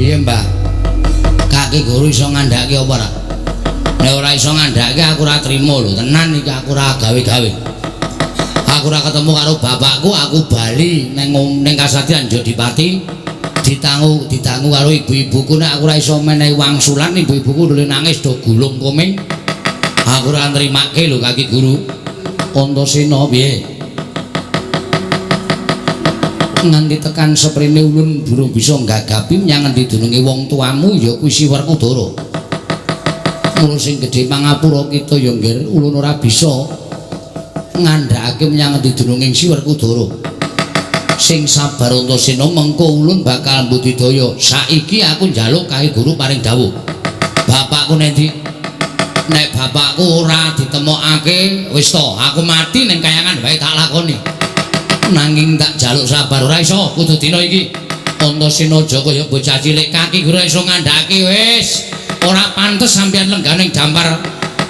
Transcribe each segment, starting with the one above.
Piye, Mbah? Kaki guru iso ngandhake apa ora? Nek ora iso ngandhake aku ora trimo lho, tenan iki aku ora gawe-gawe. Aku ora ketemu karo bapakku, aku bali ning Kasatian Jodipati. Ditangu karo ibu-ibuku nek aku ora iso menehi wangsulan, ibu-ibuku dole nangis do gulung koming. Aku ora nrimake lho Kaki Guru. Antasena piye? Nganti tekan seprene ulun durung bisa nggagapi menyang endi dununge wong tuamu ya kuwi Si Werkudara. Mula sing gedhe pangapura kita ya nggir ulun ora bisa ngandhakake menyang endi dununging Si Werkudara. Sing sabar Antasena mengko ulun bakal mbudidaya. Saiki aku njaluk Kaki Guru paring dawuh. Bapakku nendi? Nek bapakku ora ditemokake wis to aku mati ning kayangan wae tak lakoni. Nanging tak jaluk sabar ora iso kudu dina iki. Antasena aja kaya bocah cilik Kaki Guru iso ngandhake wis. Ora pantes sampeyan lenggah ning dampar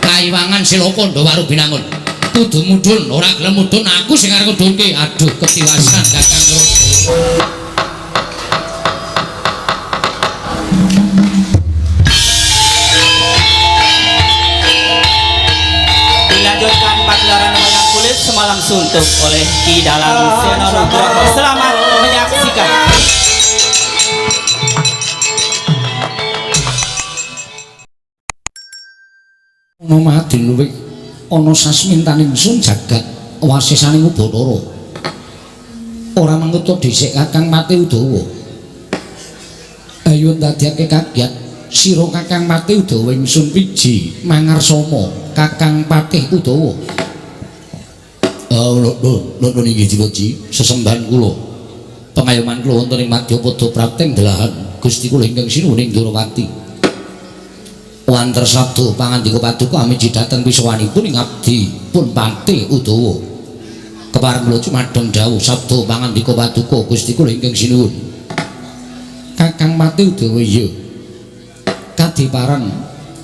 Kaiwangan Silakanda Waru Binangun. Kudu mudhun, ora gelem mudhun aku sing arep ngudhunke. Aduh ketiwasan Kakang Rama. Dilanjutkan pagelaran wayang kulit semalam suntuk oleh Ki Dalang Sena Nugroho. Selamat menyaksikan. Nomadin luwih ana sasmintaning sun jagat wasisaning Ubatara. Ora manguta dhisik Kakang Pati Udawa. Ayo ndadekake kagiat sira Kakang Pati Udawa ingsun piji mangarsana Kakang Patih Udawa. Lho niki Ji, sesembahan kula. Pengayoman kula wonten ing Madyapada Prapting delahan Gusti kula ingkang sinuhing Durawati. Wanter sabda pangandika paduka amiji dhateng pisawanipun ing abdi pun Patih Udawa. Kepareng kula cumadeng dawuh sabda pangandika paduka Gusti kula ingkang sinuhun. Kakang Patih Udawa iya. Kadiparan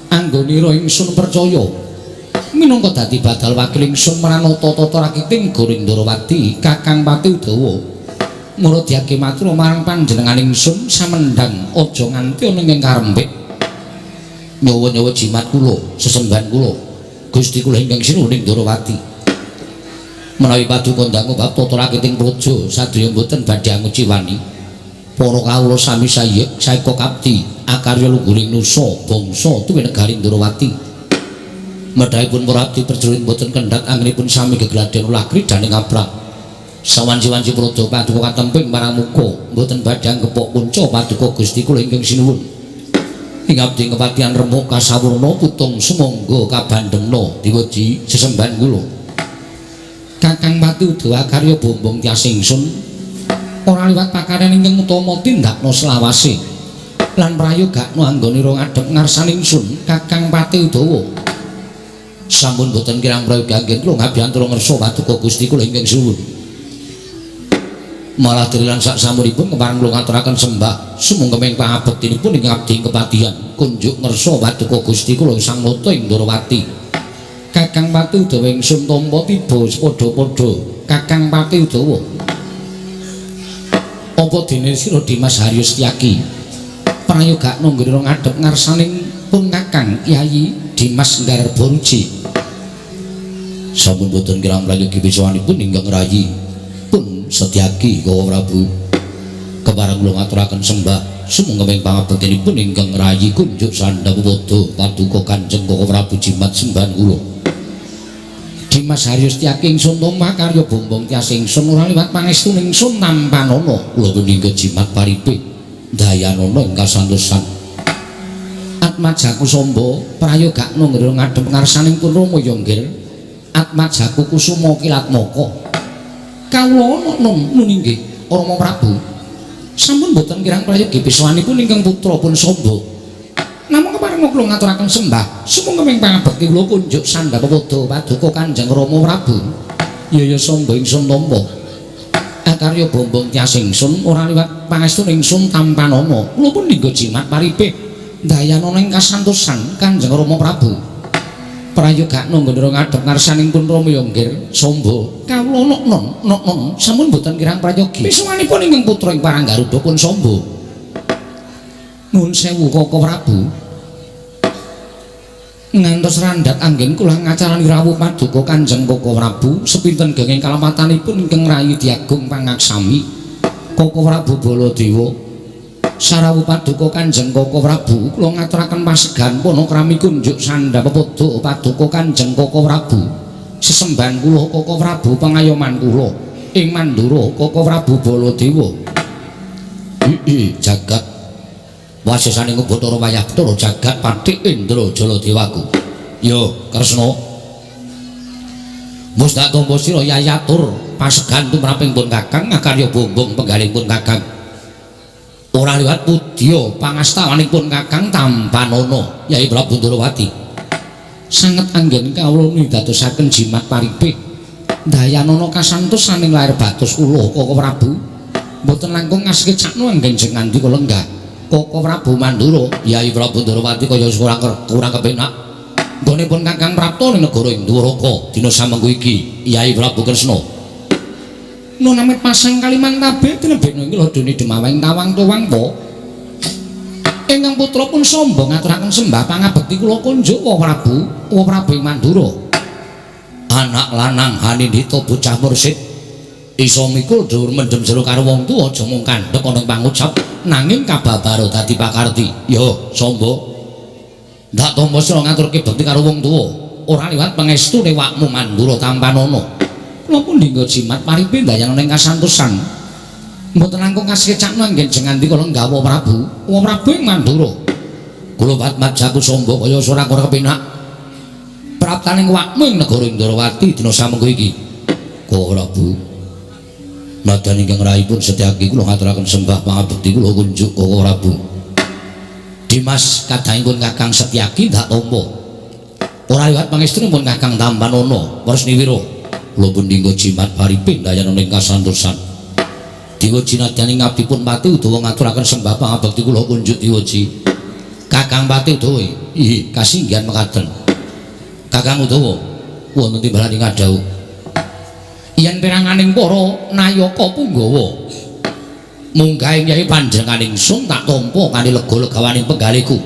anggonira ingsun percaya minangka dadi badal wakil ingsun maranata tata rakiting Goring Durawati Kakang Patih Udawa. Mula diake matur marang panjenengan ingsun samendang aja nganti ana ing karembik. Nyawa-nyawa jimat kula, sesembahan kula, Gusti kula ingkang sinuhing Durawati. Menawi paduka ndangu bab tata rakiting praja sadaya boten badhe anguci wani. Para kawula sami sayek saeka kapti akarya luhuring nusa bangsa tuwi negari Durawati. Medhahipun para abdi perjurit boten kendhat anggenipun sami gegladen ulah kridaning aprah. Sawanci-wanci praja paduka katemping marang muka boten badhe anggepok punca paduka Gusti kula ingkang sinuhun. Ing abdi kepatihan remuk kasawurna putung sumangga kabandhengna diweji sesembahan kula. Kakang Patih Udawa karya bombong tias ingsun ora liwat pakaryan ingkang utama tindakna selawase lan prayogakna anggonira ngadhep ngarsaning ingsun Kakang Patih Udawa. Sampun boten kirang prayoga anggen kula ngabiyantura ngersa paduka Gusti kula ingkang suwun. Malah dirilan sak samunipun kepareng kula ngaturaken sembah sumangga ing pangabektinipun ing abdi kepatihan kunjuk ngersa paduka Gusti kula Sang Nata ing Durawati. Kakang Patih Udawa ingsun tampa tiba padha-padha Kakang Patih Udawa. Apa dene sira Dimas Haryostyaki prayogakna nggira ngadhep ngarsaning pun Kakang Kyai Dimas Garbaruji. Sampun boten kirang prayogi pisawanipun ingkang rayi pun Setyaki Kawa Prabu. Kepareng kula ngaturaken sembah sumangga ing pangabektinipun ingkang rayi kunjuk sandhapada paduka Kanjeng Kawa Prabu jimat sembahan kula. Dimas Haryostyaki ingsun tampa karya bombong tias ingsun ora liwat pangestuning ingsun tampanana kula punika jimat paripik dayanana ing kasantosan. Atmajaku Samba prayogakna ngira ngadhep ngarsaning pun Rama ya nggir. Atmajaku Kusuma Kilatmaka. Kawula nun inggih Rama Prabu. Sampun boten kirang prayogi pisawanipun ingkang putra pun Samba. Namung kepareng kula ngaturaken sembah sumangga ing pangabekti kula kunjuk sandhapada paduka Kanjeng Rama Prabu. Ya Samba ingsun tampa akarya bombong tias ingsun ora liwat pangestuning ingsun tampanana kula pun ningga jimat paripik dayanana ing kasantosan Kanjeng Rama Prabu. Prayogakna nggondhara ngadhep ngarsaning pun Rama ya nggir Samba. Kawula non sampun boten kirang prayogi pisawanipun ingkang putra ing Paranggaruda pun Samba. Nuwun sewu Koko Prabu. Ngantos randhat anggen kula ngacarani rawuh paduka Kanjeng Koko Prabu sepinten genging kalampatanipun ingkang rayi diagung pangaksami Koko Prabu Baladewa. Sarawuh paduka Kanjeng Koko Prabu kula ngaturaken pasegan panakrami kunjuk sandha pepodo paduka Kanjeng Koko Prabu. Sesembahan kula Koko Prabu pangayoman kula ing Mandura Koko Prabu Baladewa. Jagat wasesane Bathara wayah Bathara jagat Pathik Indra Jaladewaku. Yo Kresna. Mus tak tampa sira yayatur pasegan tumraping pun Kakang ngakarya bombong penggalipun Kakang. Ora liwat pudya pangastawanipun Kakang Tampanana Yai Prabu Ndrawati. Sanget anggen kawula nidadosaken jimat paripik. Dayanana kasantos saning lair batos kula Koko Prabu. Mboten langkung ngasih cakno anggen jengandi kula lenggah. Koko Prabu Mandura Yai Prabu Ndrawati kaya kurang kepenak nggone pun Kakang Prapta ning negara Induraka dina samengko iki Yai Prabu Kresna nunamit pasang kaliman kabeh tinebena iki lho dene demaweng tawang tuwang po ingkang putra pun sombong ngaturaken sembah pangabekti kula kunjuk Koko Prabu Mandura anak lanang Hanindita bocah mursid iso mikul dhuwur mendem jero karo wong tuwa aja mung kandhek ana pangucap nanging kababaro dadi pakarti. Yo Samba. Ndak tampa sira ngaturke bekti karo wong tuwa, ora liwat pangestu newakmu Mandura Tampanana. Kula pun dinggo jimat paripe ndayana ning kasantosan. Mboten langkung kasih cakno anggen jengandi kala nggawa Prabu ing Mandura. Kula bat-bat jaku Samba kaya ora kepenak. Praptaning wakmu ing negara Indrawati dina samengko iki. Koko Prabu. Nadan ingkang raipun setyaki kula ngaturaken sembah pangabekti kula kunjuk Koko Prabu. Dimas kadangipun Kakang Setyaki ndak tampa. Ora liwat pangestunipun Kakang Tampanana Warsniwira. Kula pun dinggo jimat paripe ndayana ing kasantosan. Diwaji nadyan ngabdipun Pati Udawa ngaturaken sembah pangabekti kula kunjuk diwaji. Kakang Pati Udawa, nggih kasinggihan mekaten. Kakang Udawa wonten timbalan ing adhau. Yen piranganing para nayaka Punggawa munggah ing Yai panjenenganing ingsun tak tampa kanthi lega-legawaning penggaliku.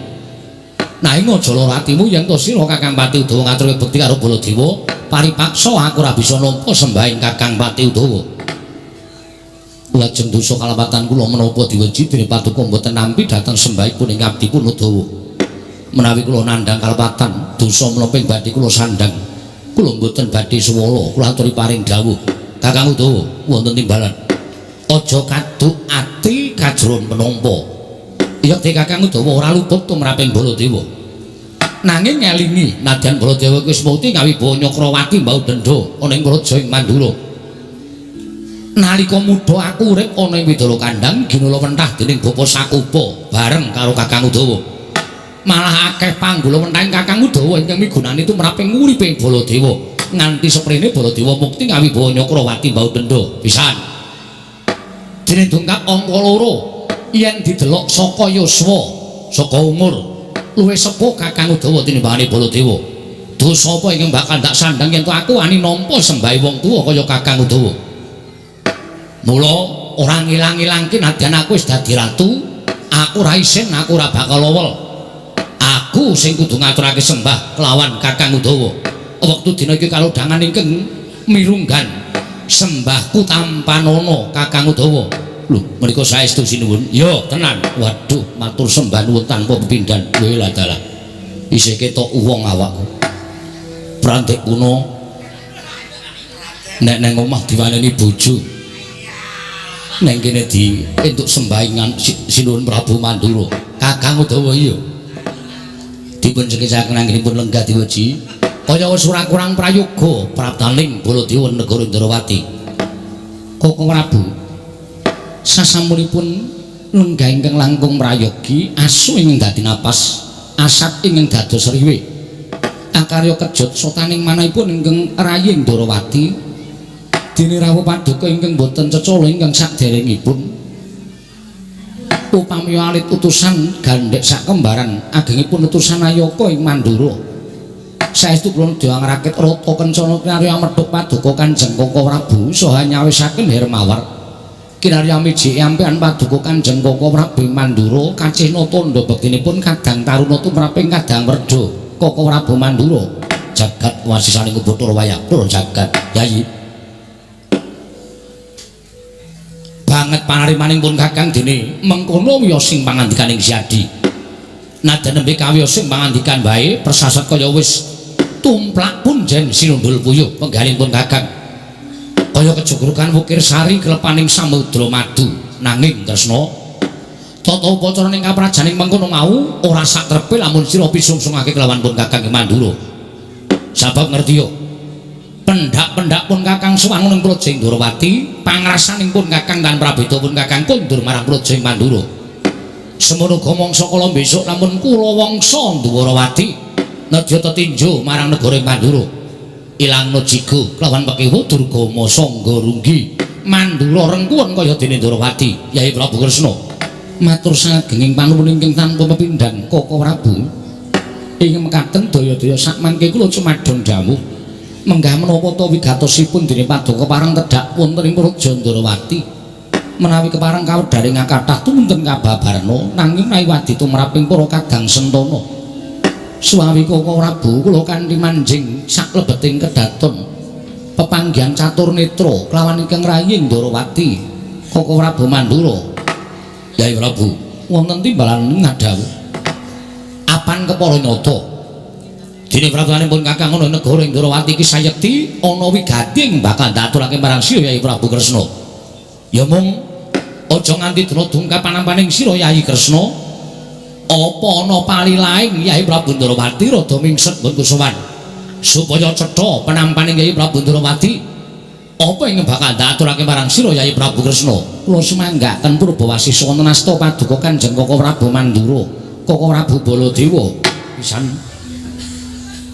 Nanging aja lara atimu yen to sira Kakang Pati Udawa ngaturke bekti karo Baladewa paripaksa aku ora bisa nampa sembahing Kakang Pati Udawa. Lajeng dosa kalapatan kula menapa diweji dening paduka mboten nampi dhateng sembahipun ing abdipun Udawa. Menawi kula nandhang kalapatan dosa menapa ing badhe kula sandhang. Kula mboten badhe suwala kula aturi paring dawuh Kakang Udawa wonten timbalan aja kaduk ati kajron penampa ya te Kakang Udawa ora luput tumraping Baladewa nanging ngelingi nadyan Baladewa wis muti ngawibawa Nyakrawati mbau dendha ana ing praja ing Mandura nalika muda aku urip ana ing Widara Kandhang ginula wentah dening Bapa Sakupa bareng karo Kakang Udawa malah akeh panggula wentahing Kakang Udawa ingkang migunani tumraping uriping Baladewa nganti seprene Baladewa mukti ngawibawa Nyakrawati mbau dendha pisan dene dongkap angka 2 yen didelok saka yuswa saka umur luwih sepuh Kakang Udawa tinimbangane Baladewa dosa apa ingkang bakal tak sandhang yen to aku ani nampa sembahe wong tuwa kaya Kakang Udawa mula ora ngilang-ilangke nadyan aku wis dadi ratu aku ora isin aku ora bakal lowel aku sing kudu ngaturake sembah kelawan Kakang Udawa wektu dina iki kalodhangan ingkang mirunggan sembahku Tampanana Kakang Udawa lho menika saestu sinuwun ya tenan waduh matur sembah nuwun tanpa pepindhan kowe ladalah isih ketok wong awakku prantik kuno nek nang omah diwaneni bojo neng kene di entuk sembahingan sinuwun Prabu Mandura Kakang Udawa iya dipun sekisaken anggenipun lenggah diweji kaya wis ora kurang prayoga praptaning Baladewa negara Indrawati Koko Prabu sasampunipun lenggah ingkang langkung prayogi asu ingkang dadi napas asat ingkang dados riwe akarya kejut sotaning manahipun ingkang rayi Indrawati dene rawuh paduka ingkang boten cecala ingkang saderengipun upami alit utusan gandhek sak kembaran agengipun utusan Ayaka ing Mandura saestu kula nedya ngrakit rata kencana knarya medhuk paduka Kanjeng Koko Prabu saha nyawisaken Hermawar Kinaryami jek ampean paduka Kanjeng Koko Prabu Mandura kacihna tandha bektinipun kadang taruna tumraping kadang werda Koko Prabu Mandura jagat wasisaning Bathara Wayapura jagat Yayi banget panarimanipun Kakang dene mengkono wiyosing pangandikaning Siadi nadan nembe kawiyosing pangandikan bae persasat kaya wis tumplak punjen sinundul puyuh penggalipun Kakang kaya kejugrukan wukir sari kelepaning samudra madu nanging tresna tata upacara ning kaprajaning mengkono mau ora sak trepe lamun sira pisungsungake kelawan pun Kakang Mandura sabab ngerti yo pendak-pendak pun Kakang Suwangun ing Projeng Ndrawati pangrasaning pun Kakang lan prabeda pun Kakang kundur marang Projeng Mandura semono uga mangsa kala besok lamun kula wangsa Ndrawati nedya tetinjo marang negara Mandura ilangno jigo kelawan pekewu Durgama Sangga Runggi Mandura rengkuwen kaya dene Ndrawati Yai Prabu Kresna matur sagenging panuwun ingkang tanpa pepindhan Koko Prabu ing mekaten daya-daya sakmangke kula cumadhon dawuh menggah menapa ta wigatosipun dene paduka parang tedhak wonten ing Praja Ndrawati menawi kepareng kawedharing kathah tumunten kababarna nanging naiwadi tumraping para kadang sentana suwawi Koko Prabu kula kanthi manjing saklebeting kedaton pepanggihan catur netra kelawan ingkang rayi Ndrawati Koko Prabu Mandura Yai Prabu wonten timbalan ngadhawuh apan kepara nyata dene pratanipun Kakang ana negara Ndrawati iki sayekti ana wigating bakal ndaturake marang sira Yai Prabu Kresna ya mung aja nganti dina dungkap panampaning sira Yai Kresna apa ana palilaing Yai Prabu Ndrawati rada mingset nggon kusuwan supaya cetha penampaning Yai Prabu Ndrawati apa ing bakal ndaturake marang sira Yai Prabu Kresna kula sumanggaken Purbawasisa wonten asta paduka Kanjeng Koko Prabu Mandura Koko Prabu Baladewa pisan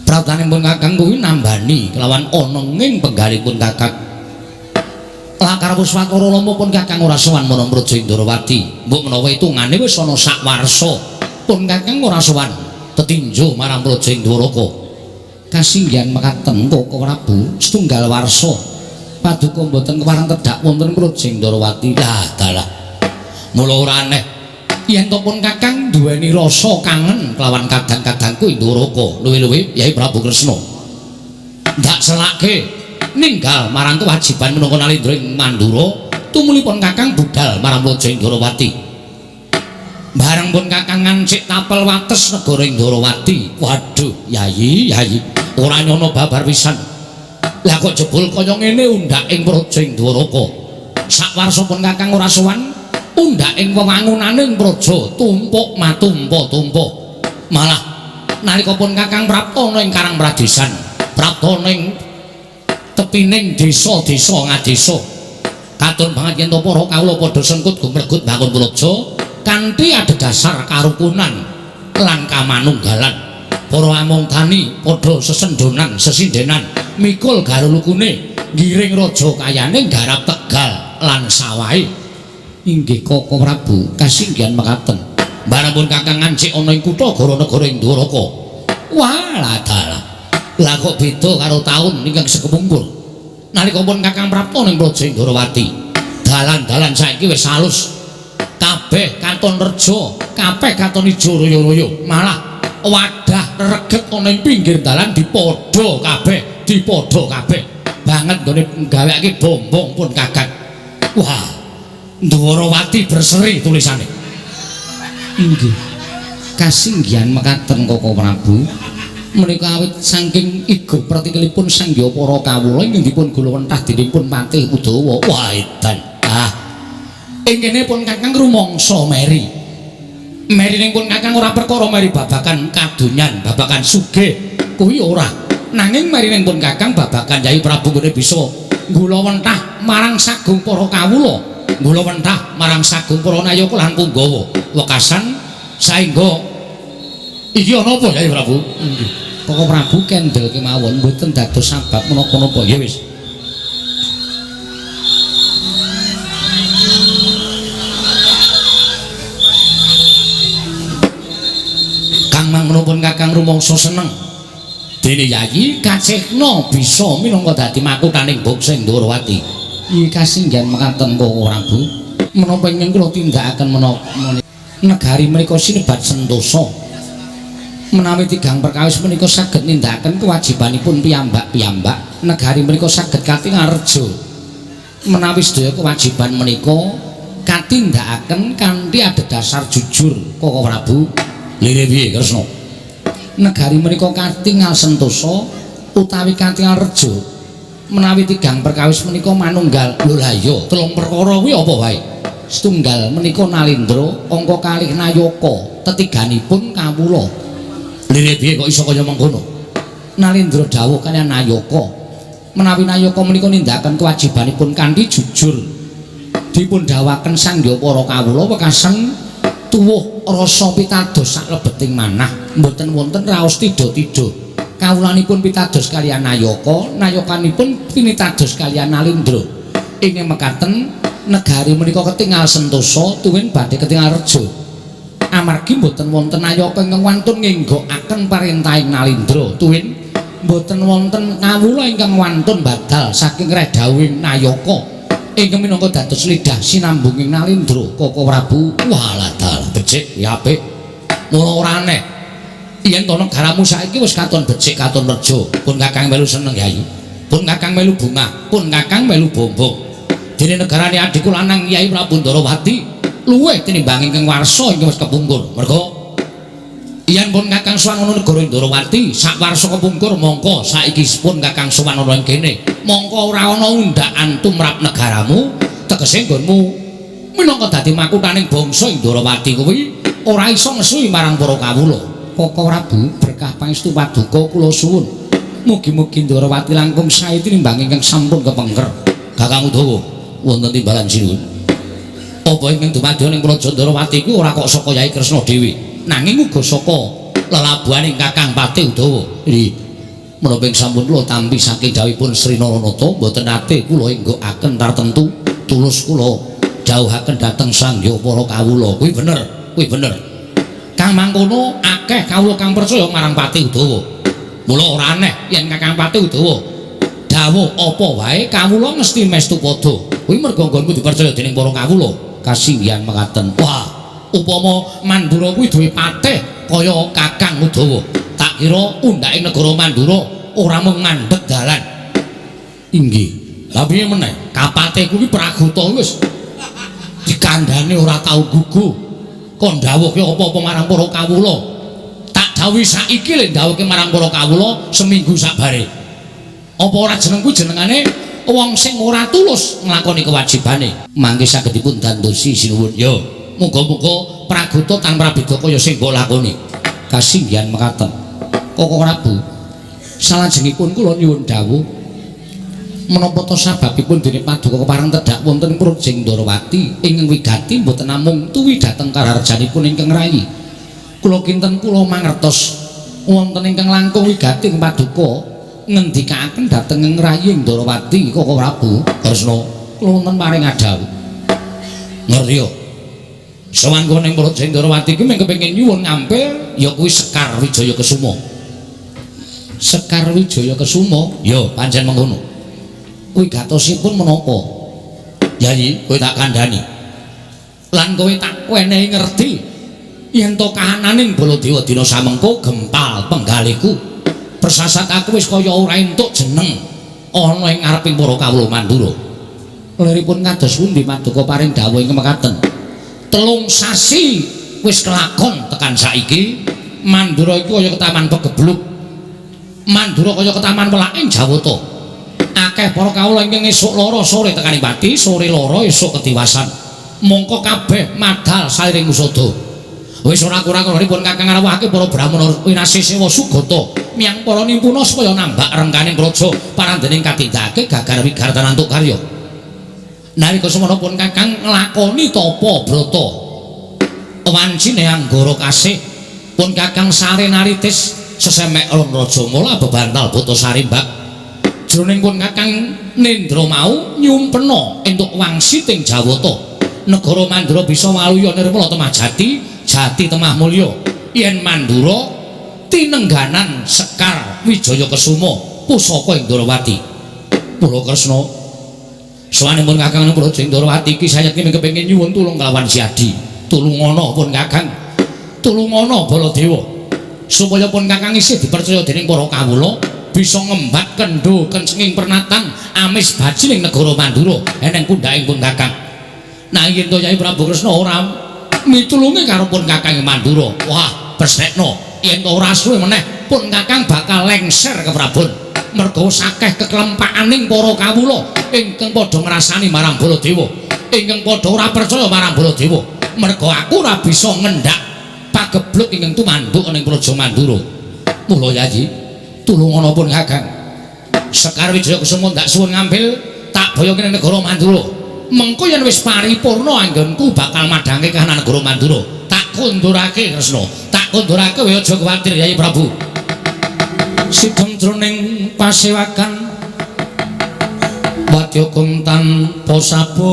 pratanipun Kakang kuwi nambani kelawan ana ing penggalipun Kakang lakar Puswatara Lama pun Kakang ora sowan marang Praja Ndrawati mbok menawa hitungane wis ana sak warsa pun Kakang ora sowan tetinjo marang Praja Ndwaraka kasinggihan mekaten Koko Prabu setunggal warsa paduka mboten kepareng tedhak wonten Praja Ndrawati lah dalah mula ora aneh yen to pun Kakang duweni rasa kangen kelawan kadang-kadangku Ndwaraka luwih-luwih Yai Prabu Kresna ndak selake ninggal marang kewajiban minangka nalindra ing Mandura tumulipun Kakang budal marang Praja Ndrawati bareng pun Kakang ngancik tapel wates negara Ndrawati waduh Yai ora nyono babar pisan lah kok jebul kaya ngene undak ing Praja Ndwaraka sakwarsa pun Kakang ora sowan undak ing wewangunaning praja tumpuk matumpa-tumpa malah nalika pun Kakang prapta ing Karang Pradesan prapta ning tepining desa-desa ngadesa katon banget yen to para kawula padha sengkut gumregut bangun praja kanthi adhedhasar karukunan lan kamanunggalan para among tani padha sesendonan sesindenan mikul garulukune ngiring raja kayane garap Tegal lan sawahe inggih Koko Prabu kasinggihan mekaten bareng pun Kakang ngancik ana ing kutha negara Ndwaraka walah dalah lah kok beda karo taun ingkang sekepungkur nalika pun Kakang prapta ning Praja Ndrawati dalan-dalan saiki wis halus kabeh katon reja kabeh katon ijo royo-royo malah wadah reget ana ing pinggir dalan dipadha kabeh banget nggone gaweke bombong pun Kakang wah Ndwarawati berseri tulisane inggih kasinggihan mekaten Koko Prabu menika awit saking iga pratikelipun sangya para kawula ingkang dipun gulawentah dening pun Patih Udawa wah edan ing kene pun Kakang rumangsa meri ning pun Kakang ora perkara meri babakan kadonyan babakan sugih kuwi ora nanging meri ning pun Kakang babakan Yai Prabu ngene bisa gulawentah marang sagung para kawula gulawentah marang sagung para nayaka lan punggawa wekasan saengga iki ana apa Yai Prabu Koko Prabu kendel kemawon mboten dados sabab menapa-napa ya wis Kang mangkono pun Kakang rumangsa seneng dene Yayi kacihna bisa minangka dadi makuthaning Boksing Ndrawati iki kasinggihan mekaten Koko Prabu menapa ingkang kula tindakaken menapa negari menika sinebat sentosa menawi tigang perkawis menika saged nindakaken kewajibanipun piyambak-piyambak negari menika saged katingarjo menawi sedaya kewajiban menika katindakaken kanthi adhedhasar jujur Koko Prabu lire piye Kresna negari menika katingal sentosa utawi katingal rejo menawi tigang perkawis menika manunggal lho la iya telung perkara kuwi apa wae setunggal menika Nalindra angka kalih Nayaka tetiganipun kawula lire piye kok iso kaya mengkono Nalindra dawuh kaliyan Nayaka menawi Nayaka menika nindakaken kewajibanipun kanthi jujur dipun dawuhaken sangya para kawula wekasan tuwuh rasa pitados saklebeting manah mboten wonten raos tidha-tidha kawulanipun pitados kaliyan Nayaka nayakanipun pinitados kaliyan Nalindra ing mekaten negari menika ketingal sentosa tuwin badhe ketingal rejo amargi mboten wonten Nayaka ingkang wantun ngenggokaken parentahing Nalindra tuwin mboten wonten kawula ingkang wantun badal saking redhawing Nayaka ingkang minangka dados lidah sinambunging Nalindra Koko Prabu walah dal becik ya apik mula ora aneh yen to negaramu saiki wis katon becik katon rejo pun Kakang melu seneng Yayi pun Kakang melu bungah pun Kakang melu bombong dene negarane adhiku lanang Kyai Prabu Ndarawati luwih tinimbang ingkang warsa ingkang wis kepungkur merga yen pun Kakang sowan ana negara Ndarawati sak warsa kepungkur mongko saiki pun Kakang sowan ana ing kene mongko ora ana undakan tumrap negaramu tegese nggonmu minangka dadi makuthaning bangsa Ndarawati kuwi ora iso ngesuhi marang para kawula Koko Prabu berkah pangestu paduka kula suwun mugi-mugi Ndarawati langkung sae tinimbang ingkang sampun kepengker Kakang Udawa wonten timbalan sinuwun apa ingkang dumadya ning Praja Ndarawati kuwi ora kok saka Kyai Kresna dhewe nanging uga saka lelabuhaning Kakang Patih Udawa nggih menapa sampun kula tampi saking dawuhipun Sri Naranata mboten nate kula enggokaken tartemtu tulus kula dawuhaken dhateng sangya para kawula kuwi bener kang mangkono akeh kawula kang percaya marang Patih Udawa mula ora aneh yen Kakang Patih Udawa dawuh apa wae kawula mesti mestu padha kuwi merga nggonku dipercaya dening para kawula kasinggihan mekaten wah upama Mandura kuwi duwe patih kaya Kakang Udawa tak kira undhake negara Mandura ora mung ngandhut dalan inggih lha piye meneh kapatih kuwi Praguta wis dikandhani ora tau gugu kon dawuhke apa-apa marang para kawula tak dawuhi saiki lek dawuhke marang para kawula seminggu sabare apa ora jenengku jenengane wong sing ora tulus nglakoni kewajibane mangke saged dipun dandosi sinuwun ya muga-muga Praguta tanpa beda kaya sing mbok lakoni kasinggihan mekaten Koko Prabu salajengipun kula nyuwun dawuh menapa to sababipun dene paduka kepareng tedhak wonten ing Praja Ndarawati ingkang wigati mboten namung tuwi dhateng kararjanipun ingkang rayi kula kinten kula mangertos wonten ingkang langkung wigati ing paduka ngendikaken dhateng ing rayi Ndarawati Koko Prabu Kresna kula wonten paring adhawuh ngerti sowan kula ning Praja Ndarawati kuwi mung kepengin nyuwun ngampil ya kuwi Sekar Wijaya Kesuma Sekar Wijaya Kesuma ya pancen mengkono kuwi gatosipun menapa Yayi kowe tak kandhani lan kowe tak wenehi ngerti yen to kahananing Baladewa dina samengko gempal penggalihku persasat aku wis kaya ora entuk jeneng ana ing ngareping para kawula Mandura liripun kados pundi paduka paring dawuh ing mekaten 3 sasi wis kelakon tekan saiki Mandura iku kaya ketaman pegebluk Mandura kaya ketaman welaking Jawata akeh para kawula ingkang esuk lara sore tekani pati sore lara esuk ketiwasan mongko kabeh madal sairing usada wis ora kurang dipun Kakang rawuhake para brahmana winasih sewa sugata miyang para nimpuna supaya nambak rengganing praja parandening katindakake gagar wigarta antuk karya nalika semana pun Kakang nglakoni tapa brata wancine anggara kasih pun Kakang sare naritis sesemek ron raja mula bebantal buta sarimbak jroning pun Kakang Nendra mau nyumpena entuk wangsiting Jawata negara Mandura bisa waluya nirmala temah jati jati temah mulya yen Mandura tinengganan Sekar Wijaya Kesuma pusaka ing Ndarawati kula Kresna Sawanipun Kakang Praja Indrawati iki saya kene kepengin nyuwun tulung kelawan Siadi. Tulungono pun Kakang. Tulungono Baladewa. Supaya pun Kakang isih dipercaya dening para kawula bisa ngembat kendho kencenging pernatan amis baji ning negara Mandura eneng pundhaking pun Kakang. Nah yen to Yai Prabu Kresna ora mitulungi karo pun Kakang Mandura. Wah, besekno yen to ora suwe meneh pun Kakang bakal lengser ke Prabon. Merga sakeh keklempakaning para kawula ingkang padha ngrasani marang Baladewa, ingkang padha ora percaya marang Baladewa. Merga aku ora bisa ngendhak pagebluk ingkang tumanduk ning Praja Mandura. Mula Yayi, tulungono pun Kakang. Sekar Wijaya Kusuma ndak suwun ngambil tak boyo kene negara Mandura. Mengko yen wis paripurna anggonku bakal madhange kahanan negara Mandura. Tak kundurake Kresna. Tak kundurake kowe aja kuwatir Yai Prabu. Sidhem jroning pasewakan Wadya Kuntan Pasabawa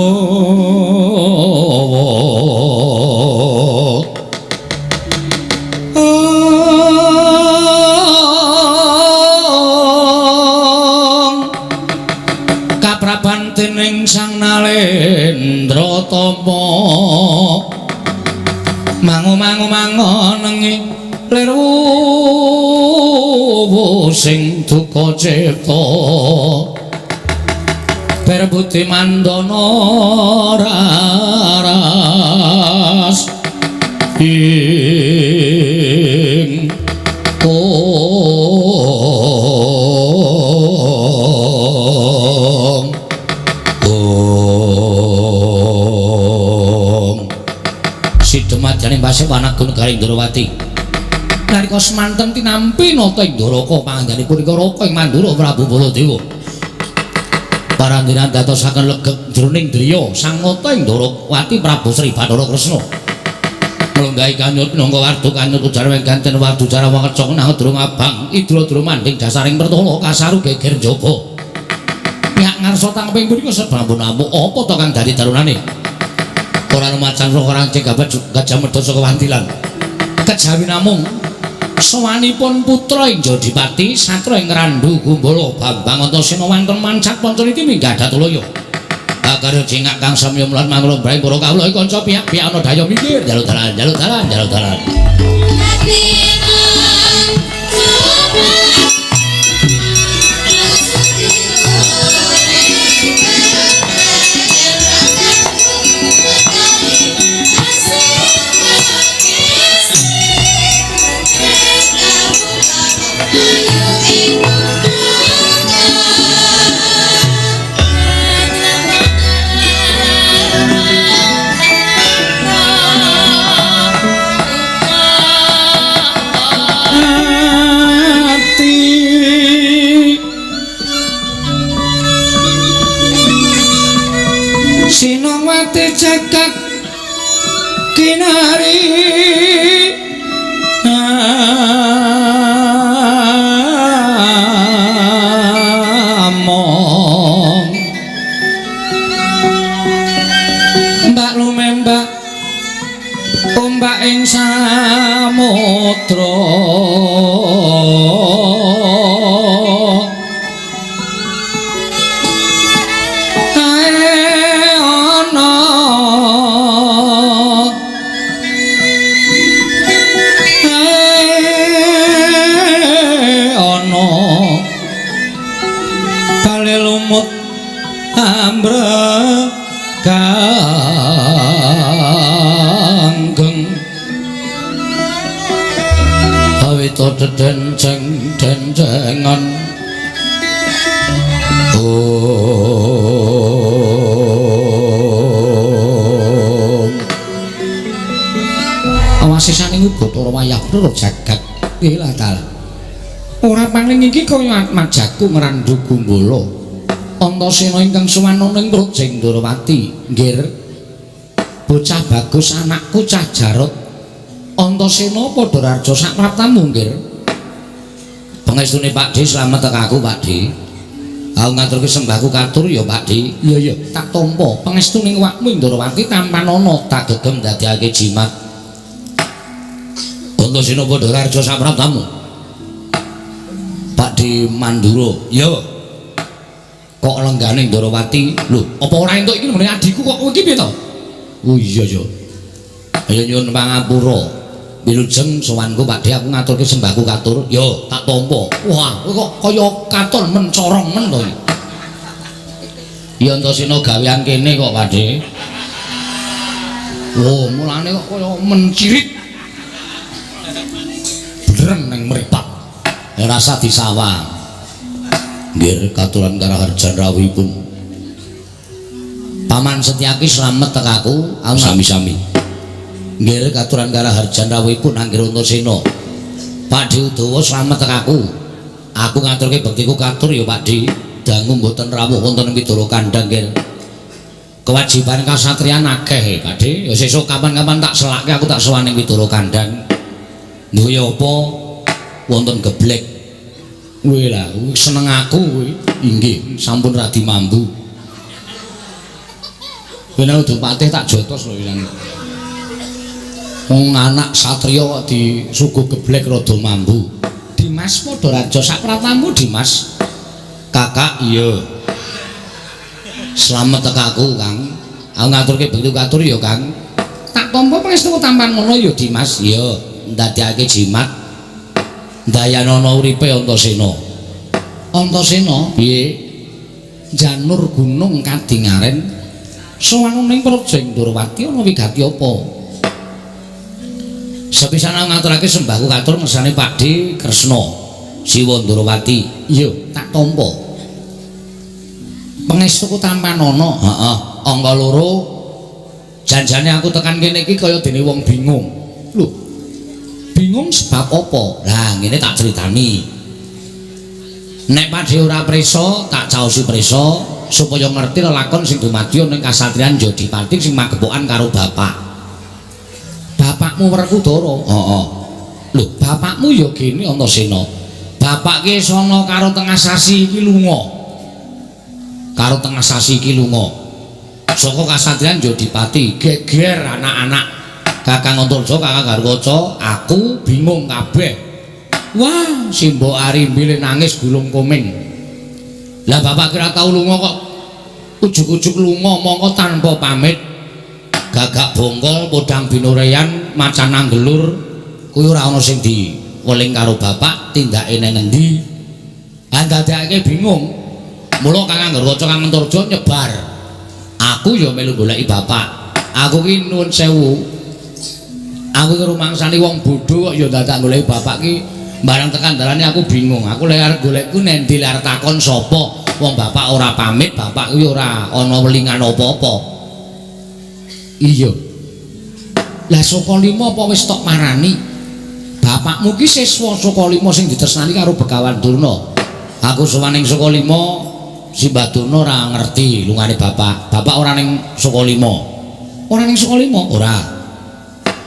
kapraban dening Sang Nalendra Tama mangu-mangu-mangonengi leru sing duka cipta berbudi mandana raras ing Sidemadyaning Pasih Wanagun Garing Indrawati nalika semanten tinampi nata ing Dwaraka pangandhanipun ing Raka ing Mandura Prabu Baladewa parandiran dadosaken legek jroning driya sang nata ing Dwarawati Prabu Sri Bathara Kresna mlenggahi kanyut minangka wardu kanyut ujar ganten wardu cara wangecok nang durung abang idra-dra manding dasaring pertala kasaru geger njaba nyak ngarsa tangping punika sebampun amuk apa to kang dadi darunane ora macan roh orang cegabat gajah medha saka wantilan kejawi namung sawanipun putra ing Jodipati satra ing Randu Gumbala Bambang Antasena wonten mancak Pancaniti minggah Datulaya akarya jingak kang samya mulan manglombraing para kawula kanca pihak-pihak ana daya mikir jaluk dalan Sinawati cekak kinari among mbak lumembak ombak ing samudra kanggeng awita denceng-dencengan awasisaning Bathara Wayahpura jagat ilah taala ora paling iki kaya Atmajaku Ngrandu Gumbala Antasena ingkang suwana ning Praja Indrawati nggih bocah bagus anakku cah Jarot Antasena padha raja sak praptamu nggih pangestune Pakde slamet tekaku Pakde aku ngaturke sembahku katur ya Pakde iya tak tampa pangestuning awakmu Indrawati tampan ana tak gegem dadekake jimat Antasena padha raja sak praptamu Pakde Mandura iya kok lenggane Ndorowati. Lho, apa ora entuk iki meneh adikku kok kowe iki piye to? Oh iya ya. Ayo nyuwun pangapura. Wilujeng sowanku Pakde aku ngaturke sembahku katur. Yo, tak tampa. Wah, kowe kok kaya katon mencorong men to iki. Ya Antasena gawean kene kok Pakde. Oh, mulane kok kaya mencirit. Benereng nang mripat. Ya rasa disawang. Nggih katuran karaharjan rawuhipun. Paman Setyaki slamet tekaku, aku sami-sami. Nggih katuran karaharjan rawuhipun Anggir Antasena. Pakde Udawa slamet tekaku. Aku ngaturke bektiku katur ya Pakde. Dangu mboten rawuh wonten ing Widara Kandhang nggih. Kewajiban kasatriyan akeh Pakde. Ya sesuk kapan-kapan tak selake aku tak sowan ing Widara Kandhang. Duwe apa wonten geblek. Kowe lah seneng aku kowe. Inggih, sampun radi mambu. Kowe nek Dupatih tak jotos lho ilang. Wong anak satriya kok disuguh geblek rada mambu. Dimas padha raja sak pratamu Dimas. Kakak iya. Slamet tekaku Kang. Aku ngaturke bekti katur ya Kang. Tak tampa pangestu tampan ngono ya Dimas. Iya, ndadekake jimat. Dayanana uripe Antasena. Antasena piye? Janur gunung kadingaren. Sowan ning Projeng Ndorowati ana wigati apa? Sepisan aku ngaturake sembahku katur ngersane Pakde Kresna Siwa Ndorowati. Iya, tak tampa. Pangestuku tampanana. Heeh, angka 2. Janjane aku tekan kene iki kaya dene wong bingung. Lho. Bingung sebab apa? Lah ngene tak critani. Nek Pakde ora prisa, tak caosi prisa supaya ngerti lelakon sing dumadya ning kasatriyan Jodipati sing magepokan karo bapak. Bapakmu Werkudara. Heeh. Lho, bapakmu ya gene Antasena. Bapak ki sono karo tengah sasi iki lunga. Karo tengah sasi iki lunga. Saka kasatriyan Jodipati geger anak-anak. Kakang Antarja, Kakang Garwaca, aku bingung kabeh. Wah, si Mbok Arimbi nangis gulung koming. Lah bapak kira tau lunga kok ujug-ujug lunga mongko tanpa pamit. Gagak bongkol podang binureyan macan nanggelur kuwi ora ana sing diweling karo bapak tindake nang endi. Lah dadekake bingung. Mula Kakang Garwaca Kakang Antarja nyebar. Aku ya melu goleki bapak. Aku ki nuwun sewu. Aku ki rumangsani wong bodho kok ya dadak goleki bapak ki. Barang tekan dalane aku bingung. Aku lek arep golekku nendi arep takon sapa? Wong bapak ora pamit, bapak kuwi ora ana welingan apa-apa. Iya. Lah Sukalima apa wis tok marani? Bapakmu ki siswa Sukalima sing ditresnani karo Begawan Durna. Aku sowan ning Sukalima, Simbah Durna ora ngerti lungane bapak. Bapak ora ning Sukalima. Ora ning Sukalima? Ora.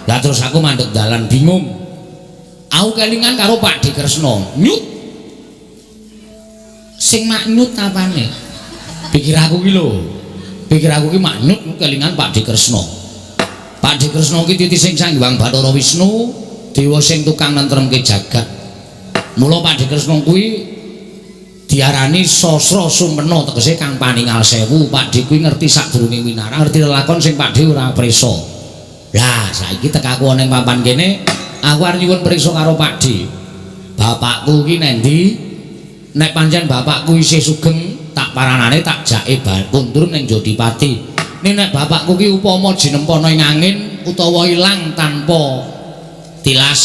Lah terus aku mandeg dalan bingung. Aku kelingan karo Pakde Kresna. Nyut. Sing mak nyut apane? Pikir aku ki lho. Pikir aku ki mak nyut kelingan Pakde Kresna. Pakde Kresna ki titi sing Sanghyang Bathara Wisnu, dewa sing tukang nentremke jagat. Mula Pakde Kresna kuwi diarani Sasra Sumpena tegese kang paningal sewu. Pakde kuwi ngerti sadurunge winara, ngerti lelakon sing Pakde ora prisa. Lah saiki tekaku ning papan kene, aku arep nyuwun priksa karo Pakde. Bapakku ki nendi? Nek pancen bapakku isih sugeng, tak paranane tak jake kundur ning Jodipati. Nek bapakku ki upama jinempana ing angin utawa ilang tanpa tilas,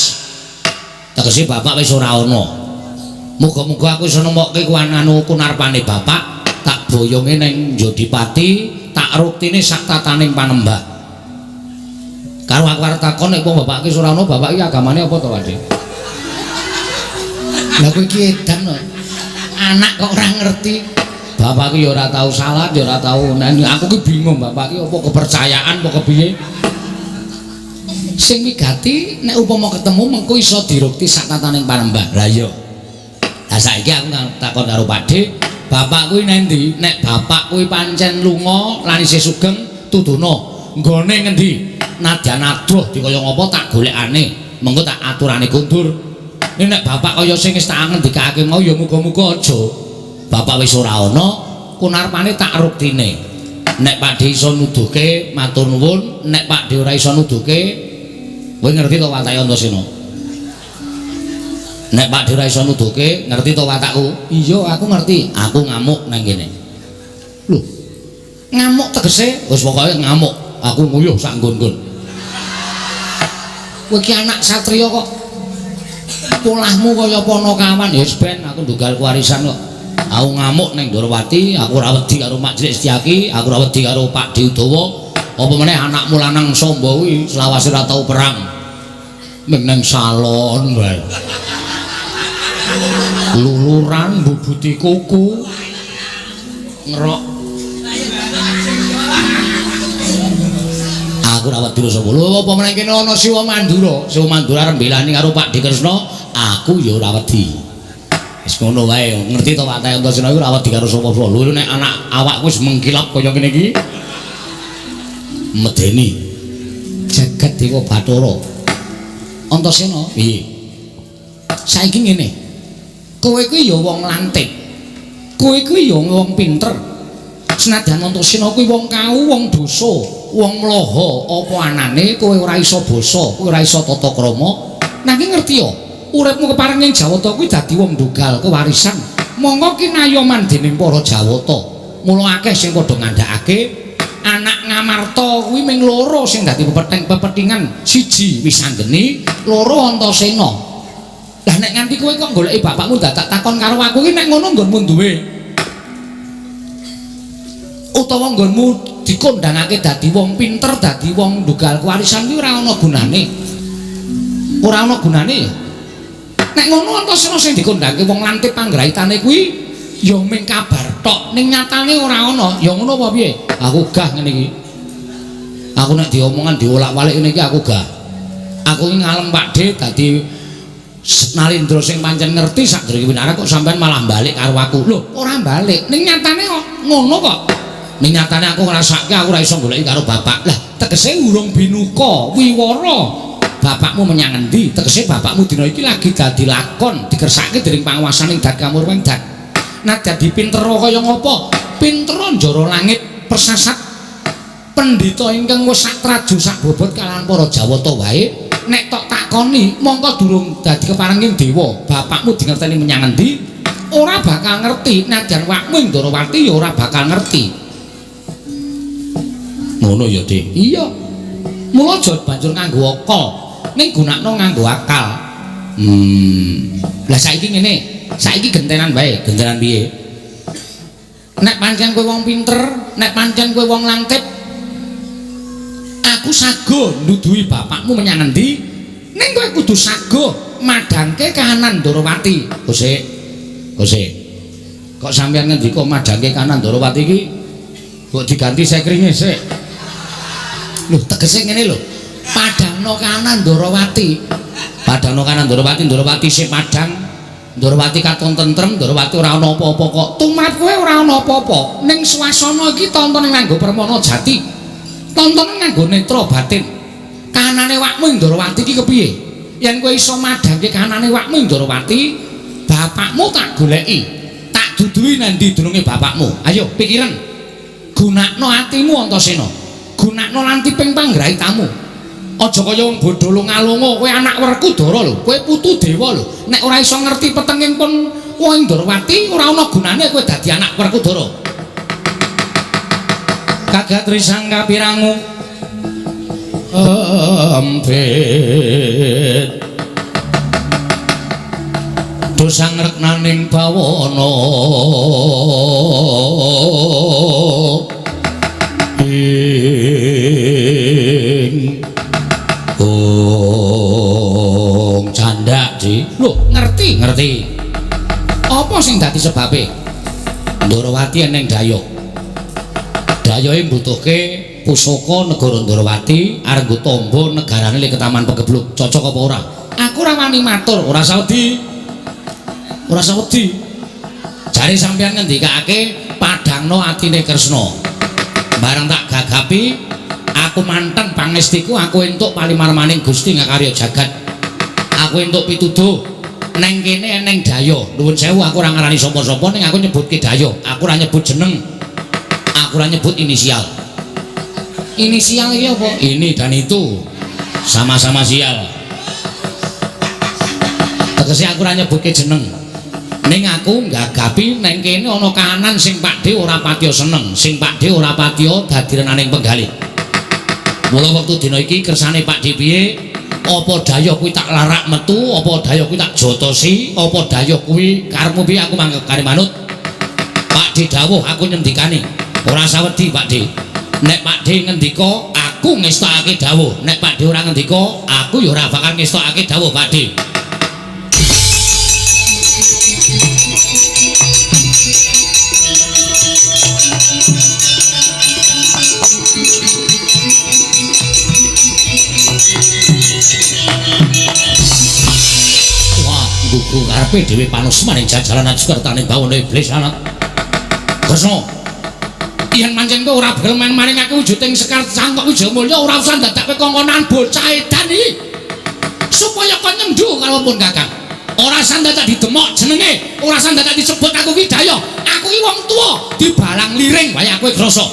tegese bapak wis ora ana. Muga-muga aku iso nemokke anu kunarpane bapak, tak boyonge ning Jodipati, tak ruktine sak tataning panembah. Karo aku arep takon nek wong bapak ki ora ana, bapak ki agamane apa to, Pakde? Lah kowe iki edan lho. Anak kok ora ngerti. Bapak ki ya ora tau salat, ya ora tau. Nah, aku ki bingung bapak ki apa kepercayaan apa kepiye. Sing wigati nek upama ketemu mengko iso dirukti sak tataning panembah. Lah iya. Lah saiki aku takon karo Pakde, bapak kuwi nendi? Nek bapak kuwi pancen lunga lan isih sugeng, tuduno nggone ngendi? Nadyan adoh dikaya ngapa tak golekane, mengko tak aturane kundur. Nek bapak kaya sing wis tak ngendikake mau ya muga-muga aja. Bapak wis ora ana, kunarpane tak ruktine. Nek Pakde iso nuduhke matur nuwun, nek Pakde ora iso nuduhke kowe ngerti to watake Antasena? Nek Pakde ora iso nuduhke, ngerti to watakku? Iya, aku ngerti. Aku ngamuk nang kene. Lho. Ngamuk tegese wis pokoke ngamuk. Aku nguyuh sak nggon-nggon. Kowe ki anak satriya kok polahmu kaya Panakawan ya wis ben aku ndunggal warisan kok. Aku ngamuk ning Ndorowati, aku ora wedi karo Mak Jlik Setyaki, aku ora wedi karo Pak Udawa. Apa meneh anakmu lanang Samba kuwi selawase ora tau perang. Ning nang salon wae. Luluran mbubuti kuku. Ngerok. Aku ora wedi sapa. Lho apa meneh kene ana Siwa Mandura. Siwa Mandura arep mbelani karo Pak Kresna, aku ya ora wedi. Wis ngono wae, ngerti to Pak Antasena iku ora wedi karo sapa-sapa. Lho nek anak awakku wis mengkilap kaya ngene iki. Medeni. Jagat Dewa Bathara. Antasena, piye? Saiki ngene. Kowe kuwi ya wong lantip. Kowe kuwi ya wong pinter. Senadyan Antasena kuwi wong kau, wong dosa, wong mlaha apa anane kowe ora iso basa, kowe ora iso tata krama. Nanging ngerti ya, uripmu kepareng ing Jawata kuwi dadi wong ndunggal kewarisan. Monggo kinayoman dening para Jawata. Mula akeh sing padha ngandhakake anak Ngamarta kuwi ming loro sing dadi pepethingan, siji Wisanggeni, loro Antasena. Lah nek nganti kowe kok goleki bapakmu dadak takon karo aku ki nek ngono nggonmu duwe utawa nggonmu dikondhangake dadi wong pinter, dadi wong ndunggal kewarisan kuwi ora ana gunane. Ora ana gunane ya. Nek ngono Antasena sing dikondhangke wong lantip panggraitane kuwi ya ming kabar tok, ning nyatane ora ana. Ya ngono apa piye? Aku gah ngene iki. Aku nek diomongan diolak-walik ngene iki aku gah. Aku iki ngalem Pakde dadi Nalindra sing pancen ngerti sadurunge winara kok sampean malah balik karo aku. Lho, ora balik. Ning nyatane kok ngono kok. Ning nyatane aku ngrasake aku ora iso goleki karo bapak. Lah, tegese urung binuka, wiwara. Bapakmu menyang endi? Tegese bapakmu dina iki lagi dadi lakon, dikersake dening panguwasaning Dagamur Wendat. Nah, dadi pinter kaya ngapa? Pinter njara langit persasat pendhita ingkang wis sak traju sak bobot kalahan para Jawata wae. Nek tok takoni mongko durung dadi keparenging dewa, bapakmu dingerteni menyang endi? Ora bakal ngerti. Nadyan wakmu ing Ndorowati ya ora bakal ngerti. Ngono ya, Dik. Iya. Mula aja banjur nganggo akal, ning gunakno nganggo akal. Lah saiki ngene, saiki gentenan wae, gentenan piye? Nek pancen kowe wong pinter, nek pancen kowe wong lantip, aku sago nuduhi bapakmu menyang endi, ning kowe kudu sago madangke kahanan Ndorowati. Gosik. Kok sampeyan ngendika madangke kahanan Ndorowati iki kok diganti sekringe sik. Lho tegese ngene lho. Padangno kahanan Ndorowati. Padangno kahanan Ndorowati, Ndorowati sik padang. Ndorowati katon tentrem, Ndorowati ora ana apa-apa kok. Tumrap kowe ora ana apa-apa. Ning swasana iki tonton nganggo permana jati. Tontonan nganggo netra batin. Kahanane wakmu ing Ndorowati iki kepiye? Yen kowe iso madhangke kahanane wakmu ing Ndorowati, bapakmu tak goleki. Tak duduhi nandi dununge bapakmu. Ayo pikiran. Gunakno atimu Antasena. Gunakno lantiping panggraitamu. Aja kaya wong bodho lunga-lunga, kowe anak Werkudara lho, kowe putu dewa lho. Nek ora iso ngerti petenging pun wong Ndorowati ora ana gunane kowe dadi anak Werkudara. Kagatri sang kapirangu empit dosang reknaning bawana ing candak Di. Lho ngerti apa sing dadi sebabe Ndorowati eneng dayok. Dayoke mbutuhke pusaka negara Ndorowati arep nggo tamba negarane le Ketaman Pegebluk. Cocok apa ora? Aku ora wani matur, ora usah wedi. Ora usah wedi. Jare sampeyan ngendikake padangno atine Kresna. Bareng tak gagapi, aku manten pangestiku, aku entuk palimarmaning Gusti ngakarya jagat. Aku entuk pituduh. Neng kene eneng Dayo. Nuwun sewu aku ora ngarani sapa-sapa ning aku nyebutke Dayo. Aku ora nyebut jeneng. Aku ora nyebut inisial. Inisial iki apa? Ini dan itu. Sama-sama sial. Tegese aku ora nyebutke jeneng. Ning aku nggagapi neng kene ana kahanan sing Pakde ora patiya seneng, sing Pakde ora patiya dadi renaning penggalih. Mula wektu dina iki kersane Pakde piye? Apa daya kuwi tak larak metu, apa daya kuwi tak jotosi, apa daya kuwi karepmu piye aku manggep kare manut. Pakde dawuh aku nyendikani. Ora sawedi Pakde. Nek Pakde ngendika aku ngestokake dawuh, nek Pakde ora ngendika aku ya ora bakal ngestokake dawuh Pakde. Gugu karepe dhewe panusmaning jajalanan Sukertaning bawana iblis anak. Kresna. Yen pancen kowe ora bagel maring-maringake wujuding Sekar Cangkok Wijayamulya ora usah ndadekake kongkonan bocah edan iki. Supaya kon nyendu kalopun Kakang. Ora usah dadak didemok jenenge, ora usah dadak disebut aku ki Daya. Aku ki wong tuwa, dibalang liring wae kowe krasa.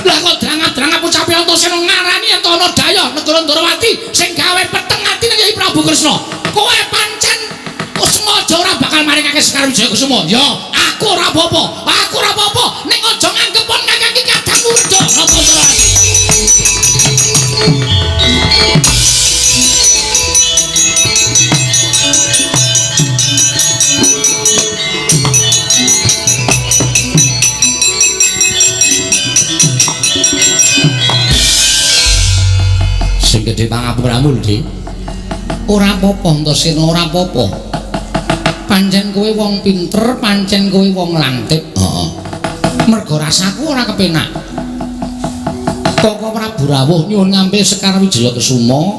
Lah kok drangap-drangap ucape Antasena ngarani yen ana Daya negara Ndarawati sing gawe peteng atine Kyai Prabu Kresna. Kowe pancen sengaja ora bakal maringake Sekar Wijayakusuma. Ya, aku ora apa-apa. Aku ora apa-apa. Ning aja nganggep pon Kakang iki kadangmu wedha. Napa sing gedhe pangapuramu Dik. Ora apa-apa Antasena, ora apa-apa. Pancen kowe wong pinter, pancen kowe wong lantip. Heeh. Merga rasaku ora kepenak. Koko Prabu rawuh nyuwun ngambil Sekar Wijayakusuma.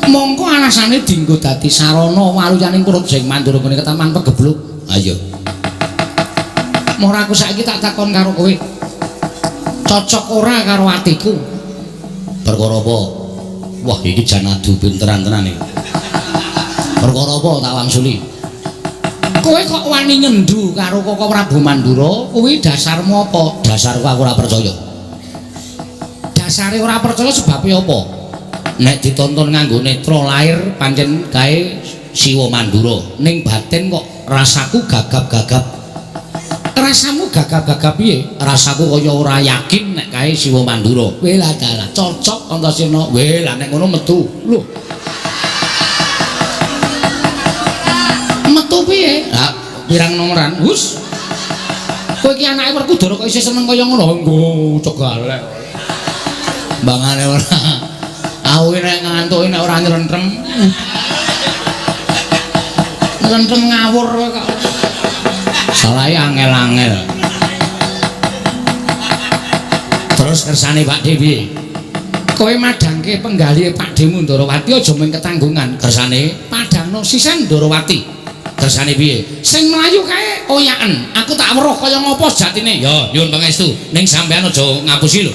Mongko alasane dienggo dadi sarana waluyaning Project Mandura kene Ketaman Pegebluk. Ayo. Mora aku saiki tak takon karo kowe. Cocok ora karo atiku? Perkara apa? Wah, iki jan adu pinteran tenan iki. Perkara apa tak wangsuli? Kowe kok wani nyendu karo Koko Prabu Mandura, kuwi dasarmu apa? Dasarku aku ora percaya. Dasare ora percaya sebabe apa? Nek ditonton nganggo netra lair pancen kae Siwa Mandura, ning batin kok rasaku gagap-gagap. Rasamu gagap-gagap piye? Rasaku kaya ora yakin nek kae Siwa Mandura. Kowe lah dalah cocok Antasena. Weh lah nek ngono metu. Lho. Metu piye? Lah pirang nomoran? Hus. Kowe iki anake Werkudara kok isih seneng kaya ngono. Nggo cegalek. Bangane ora. Aku nek ngantuki nek ora nyrentrem. Nyrentrem ngawur kowe kok. Salahe angel-angel. Terus kersane Pakde piye? Kowe madangke penggalih Pakdemu Ndarawati aja mung ketanggungan. Kersane padangno sisen Ndarawati. Kersane piye? Sing mlayu kae oyaken. Aku tak weruh kaya ngopo sejatine. Ya, nyuwun pangestu. Ning sampean aja ngapusi lho.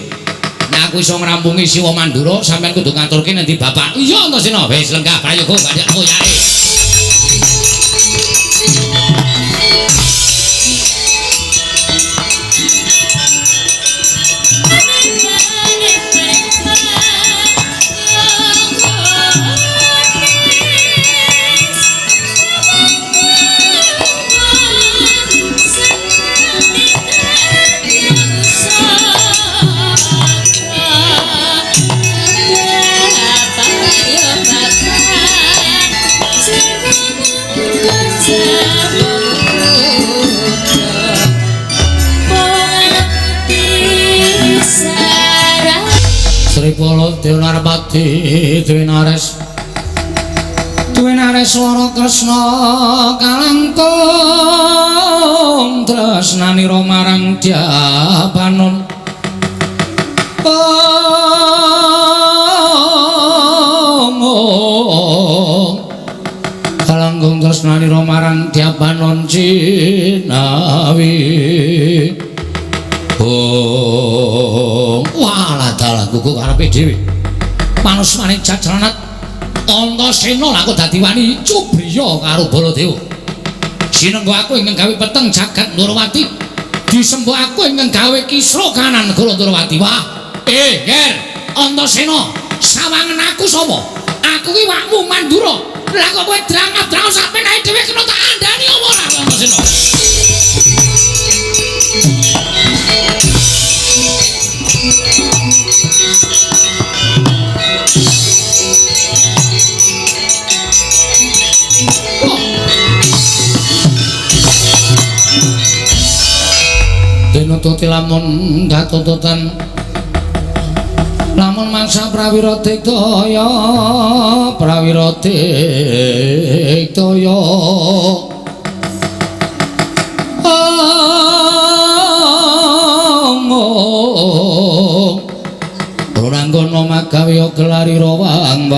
Nek aku iso ngrampungi Siwa Mandura, sampean kudu ngaturke nendi Bapak. Iya Antasena. Wis lenggah prayoga banyak oyake. Sripala Dewanarpati Dwinares Swara Kresna kalangkung tresnanira marang Dyapanon kalangkung tresnanira marang Dyapanon Cinawi. Walah dalah kuku karepe dhewe. Panusmaning jajalanan Antasena aku dadi wani cubriya karo Baladewa. Sinengga aku ingkang gawe peteng jagat Ndarawati. disembuh aku ingkang gawe kisra kanan negara Ndrawati. Wah, Ger, Antasena, sawangen aku sapa? Aku ki wakmu Mandura. Lah kok kowe drangap-drangap sampe naik dhewe kena tak andani apa ora Antasena? Dinututi lamun katuntutan lamun mangsa prawira digdaya Ranggana magawe gelari rawang bang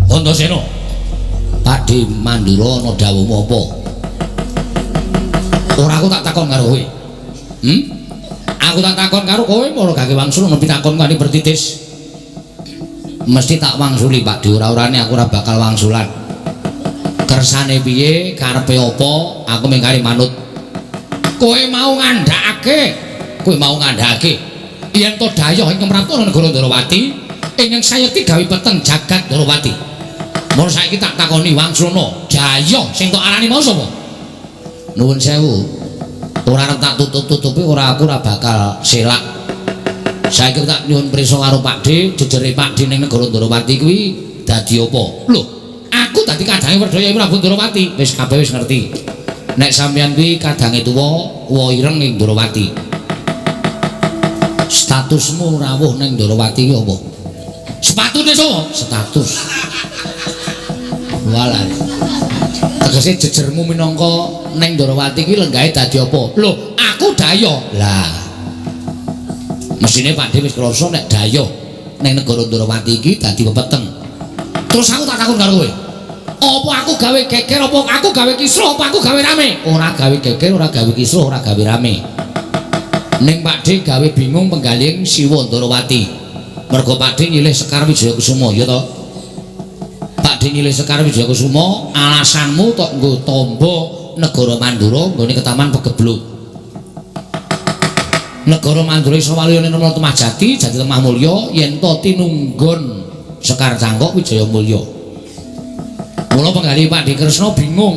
Antasena, Pakde Mandura ana dawuh apa? Ora aku tak takon karo kowe. Aku tak takon karo kowe malah gak wangsul nepi takon kani bertitis. Mesti tak wangsuli Pakde, ora-orane aku ora bakal wangsulan. Kersane piye, karepe apa, aku mengkari manut. Kowe mau ngandhakake yen to dayoh ing Kemrapta negara Ndrawati ingkang sayekti gawe peteng jagat Ndrawati. Mun saiki tak takoni Wangsrana, dayoh sing tok arani mau sapa? Nuwun sewu. Ora arep tak tutup-tutupi aku ora bakal selak. Saiki tak nyuwun prisa karo Pakde, jejere Pakde ning negara Ndrawati kuwi dadi apa? Lho, aku dadi kadange Werkudara Prabu Ndrawati. Wis kabeh wis ngerti. Nek sampeyan kuwi kadange tuwa, ireng ning Ndrawati. Statusmu rawuh ning Ndrawati ki apa? Sepatune sapa? Status. Walah. Tegese jejermu minangka ning Ndrawati ki lenggahe dadi apa? Lho, aku dayoh. Lah. Mesine Pakde wis krasa nek dayoh ning negara Ndrawati iki dadi pepeteng. Terus aku tak takon karo kowe. Apa aku gawe geger apa aku gawe kisruh apa aku gawe rame? Ora gawe geger, ora gawe kisruh, ora gawe rame. Ning Pakde gawe bingung penggaling Siwa Ndrawati. Mergo Pakde nyilih Sekar Wijayakusuma, ya to? Pakde nyilih Sekar Wijayakusuma, alasanmu tok nggo tamba negara Mandura nggone Ketaman Pegebluk. Negara Mandura iso waliyane Rama Temahjati, Jati Lemah Mulya yen to tinunggon Sekar Cangkok Wijaya Mulya. Mula penggali Pakde Kresna bingung.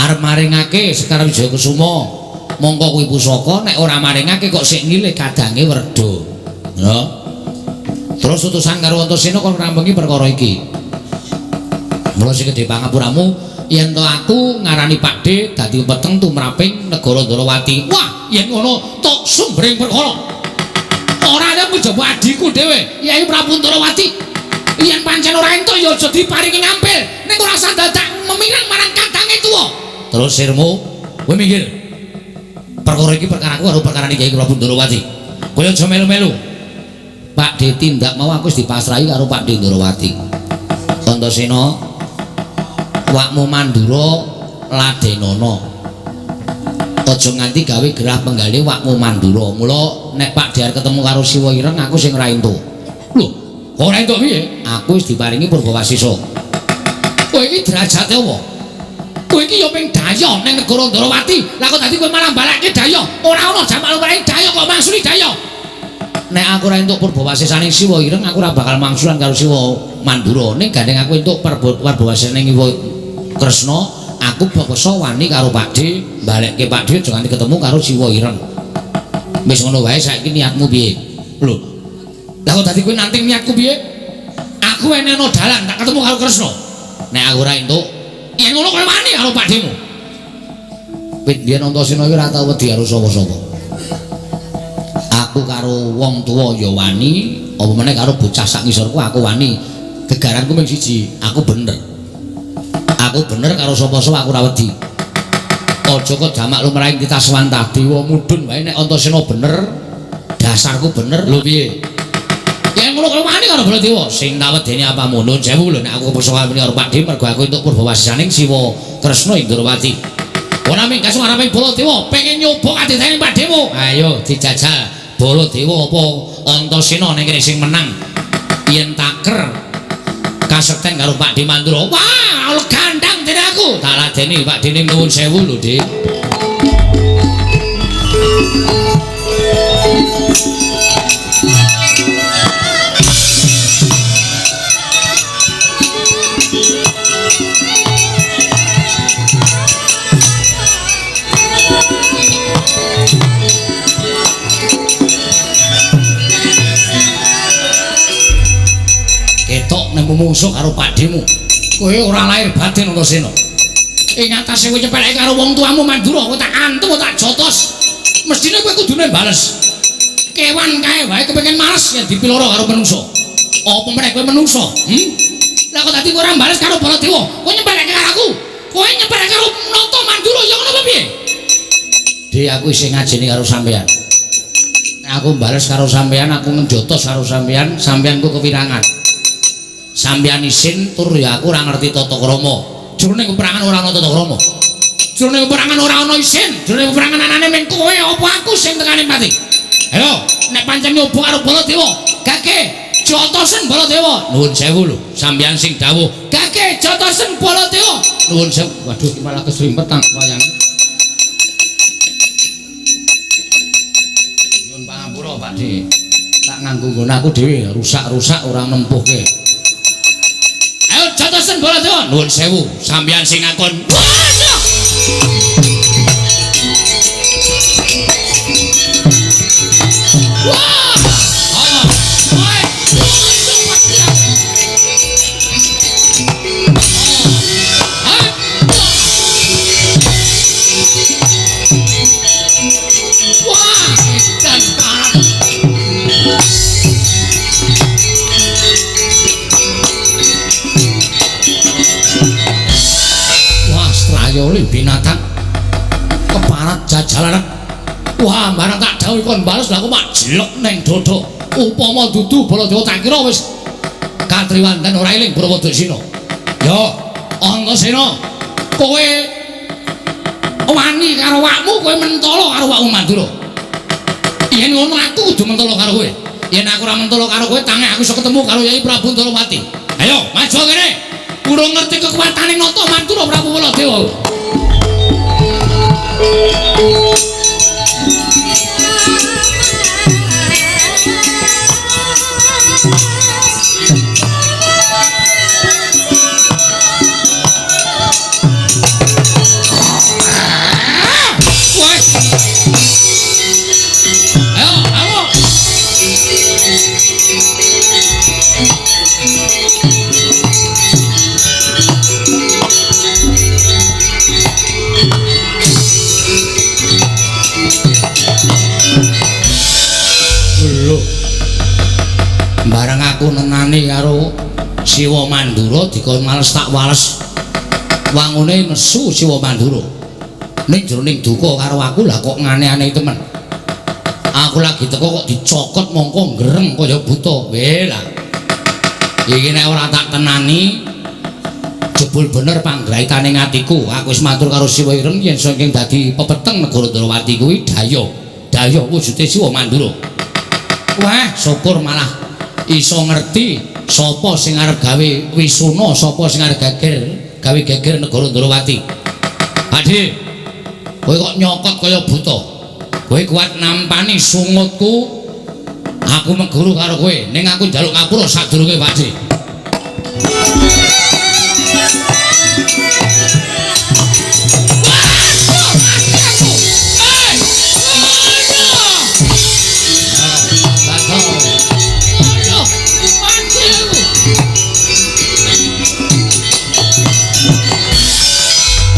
Arep maringake Sekar Wijayakusuma. Mongko kuwi pusaka nek ora maringake kok sik ngilih kadange Werda. Ya. Terus utusan karo Antasena kon ngrambengi perkara iki. Mula sing gedhe pangapuramu yen to aku ngarani Pakde dadi peteng tumraping negara Ndrawati. Wah, yen ngono tok sumbering perkara. Ora ada njaba adiku dhewe, Yai Prabu Ndrawati. Yen pancen ora entuk ya aja diparingi ngampil. Ning ora usah dadak memirang marang kadange tuwa. Terus sirmu, kowe minggir. Perkara iki perkaraku karo perkarane Kyai Prabu Ndrawati. Kowe aja melu-melu. Pakde tindak mau aku wis dipasrahi karo Pakde Ndrawati. Antasena, wakmu Mandura ladenana. Aja nganti gawe gerah penggali wakmu Mandura. Mula nek Pakde arep ketemu karo Siwa Ireng aku sing ora entuk. Lho, kok ora entuk piye? Aku wis diparingi Purbawasisa. Kowe iki derajate apa? Kowe iki ya ping dayoh ning negara Ndrawati. Lah kok dadi kowe malah balake dayoh? Ora ana jamal lumrahe dayoh kok mangsuli dayoh. Nek aku ora entuk Purbawasisane Siwa Ireng, aku ora bakal mangsulan karo Siwa Mandura. Ning gandeng aku entuk Purbawasisane Siwa Kresna, aku bakso wani karo Pakde, balekke Pakde aja nganti ketemu karo Siwa Ireng. Wis ngono wae saiki niatmu piye? Lho. Lah kok dadi kowe nanti niatku piye? Aku eneno dalan tak ketemu karo Kresna. Nek aku ora entuk yen ngono kowe wani karo Pakdemu. Wit biyen Antasena iki ora tau wedi karo sapa-sapa. Aku karo wong tuwa ya wani, apa meneh karo bocah sak ngisorku aku wani. Gegaranku mung siji, aku bener. Aku bener karo sapa-sapa aku ora wedi. Aja kok jamak lumrahing kita swantah dewa mudhun wae nek Antasena bener, dasarku bener. Lho piye? Yen ngono kowe wani karo Baladewa, sing tak wedeni apa mono sewu lho nek aku kepesona karo Pakde mergo aku entuk Purbawasisaning Siwa Kresna ing Ndrawati. Ora minggas ngareping Baladewa, pengen nyoba kadhetane Pakdemu. Ayo dijajal Baladewa apa Antasena ning kene sing menang. yen taker kasekten karo Pak De Mandura. Wah, gandang dene aku. Tak ladeni Pak Dene nuwun sewu lho, Dik. Ketok nek mungsuh karo Pakdemu. Kowe ora lahir batin Antasena. Ing atase kowe nyepeleke karo wong tuamu Mandura, kowe tak antuk tak jotos. Mestine kowe kudune bales. Kewan kae wae kepengin males yen dipiloro karo menungso. Apa meneh kowe menungso? Lah kok dadi kowe ora bales karo Baladewa? Kowe nyepeleke karo aku. Kowe nyepeleke karo Nata Mandura ya ngono apa piye? Dik aku isih ngajeni karo sampean. Nek aku bales karo sampean, aku ngejotos karo sampean, sampeanku kewirangan. Sampeyan isin tur ya aku ora ngerti tata krama. Jroning peperangan ora ana tata krama. Jroning peperangan ora ana isin. Jroning peperangan anane men kowe apa aku sing tekani mati. Ayo, nek pancen nyoba karo Baladewa, gage jotosen Baladewa. Nuwun sewu lho, sampeyan sing dawuh, gage jotosen Baladewa. Nuwun sewu. Waduh, iki malah kesrimpet tang wayang. Nyuwun pangapura, Pakde. Tak nganggo nggon aku dhewe rusak-rusak ora nempuhke. Jotosen Baladewa. Nuwun sewu, sampeyan sing ngakon. Waduh. Wah! Oh, oi. Wah, edan parah. Strayoli binatang keparat jajalanan. Wah, barang tak dawuh kon bales lha aku mak jelek ning dodo. Upama dudu Baladewa tak kira wis katriwandan ora eling Brawadasena. Yo, Antasena, kowe wani karo wakmu, kowe mentolo karo wakmu Mandura. Yen ngono aku kudu mentolo karo kowe. Yen aku ora mentolo karo kowe, tangi aku iso ketemu karo Yai Prabu Ndorowati. Ayo, maju kene. Urung ngerti kekuatane Nata Mandura Prabu Baladewa. Bareng aku nenani karo Siwa Mandura dikon males tak wales. Wangune nesu Siwa Mandura. Ning jroning duka karo aku lah kok ngane-ane temen. Aku lagi teko kok dicokot mongko ngreng kaya buta. Weh lah. Iki nek ora tak tenani jebul bener panggraitane atiku. Aku wis matur karo Siwa Ireng yen saking dadi pepeteng negara Ndrawati kuwi Daya. Daya wujude Siwa Mandura. Wah, syukur malah iso ngerti sapa sing arep gawe wisuna, sapa sing arep gawe geger negara Ndrawati. Ade, kowe kok nyokot kaya buta. Kowe kuat nampani sungutku. Aku meguru karo kowe, ning aku njaluk ngapura sadurunge Pakde.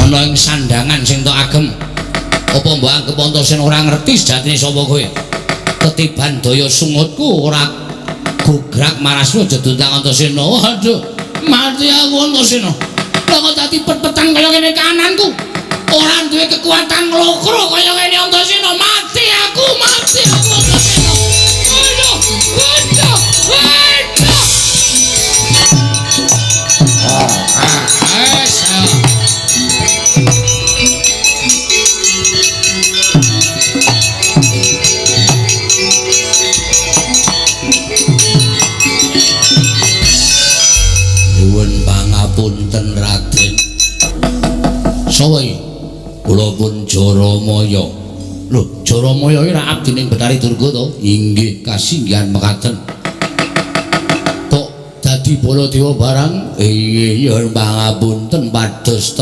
Ana ing sandangan sing tok agem. Apa mbok anggap Antasena ora ngerti sejatine sapa kowe? Ketiban daya sungutku ora gograk marasmu aja dundang Antasena. Waduh, mati aku Antasena. Lah kok dadi pet-petan kaya ngene kananku. Ora duwe kekuatan nglokro kaya ngene Antasena. Mati aku Antasena. Waduh, waduh, waduh. Sapa iki? Kula pun Jaramaya. Lho, Jaramaya iki ra abdi ning Betari Durga to? Inggih, kasinggihan mekaten. Kok dadi Baladewa barang? Iya, pangapunten pados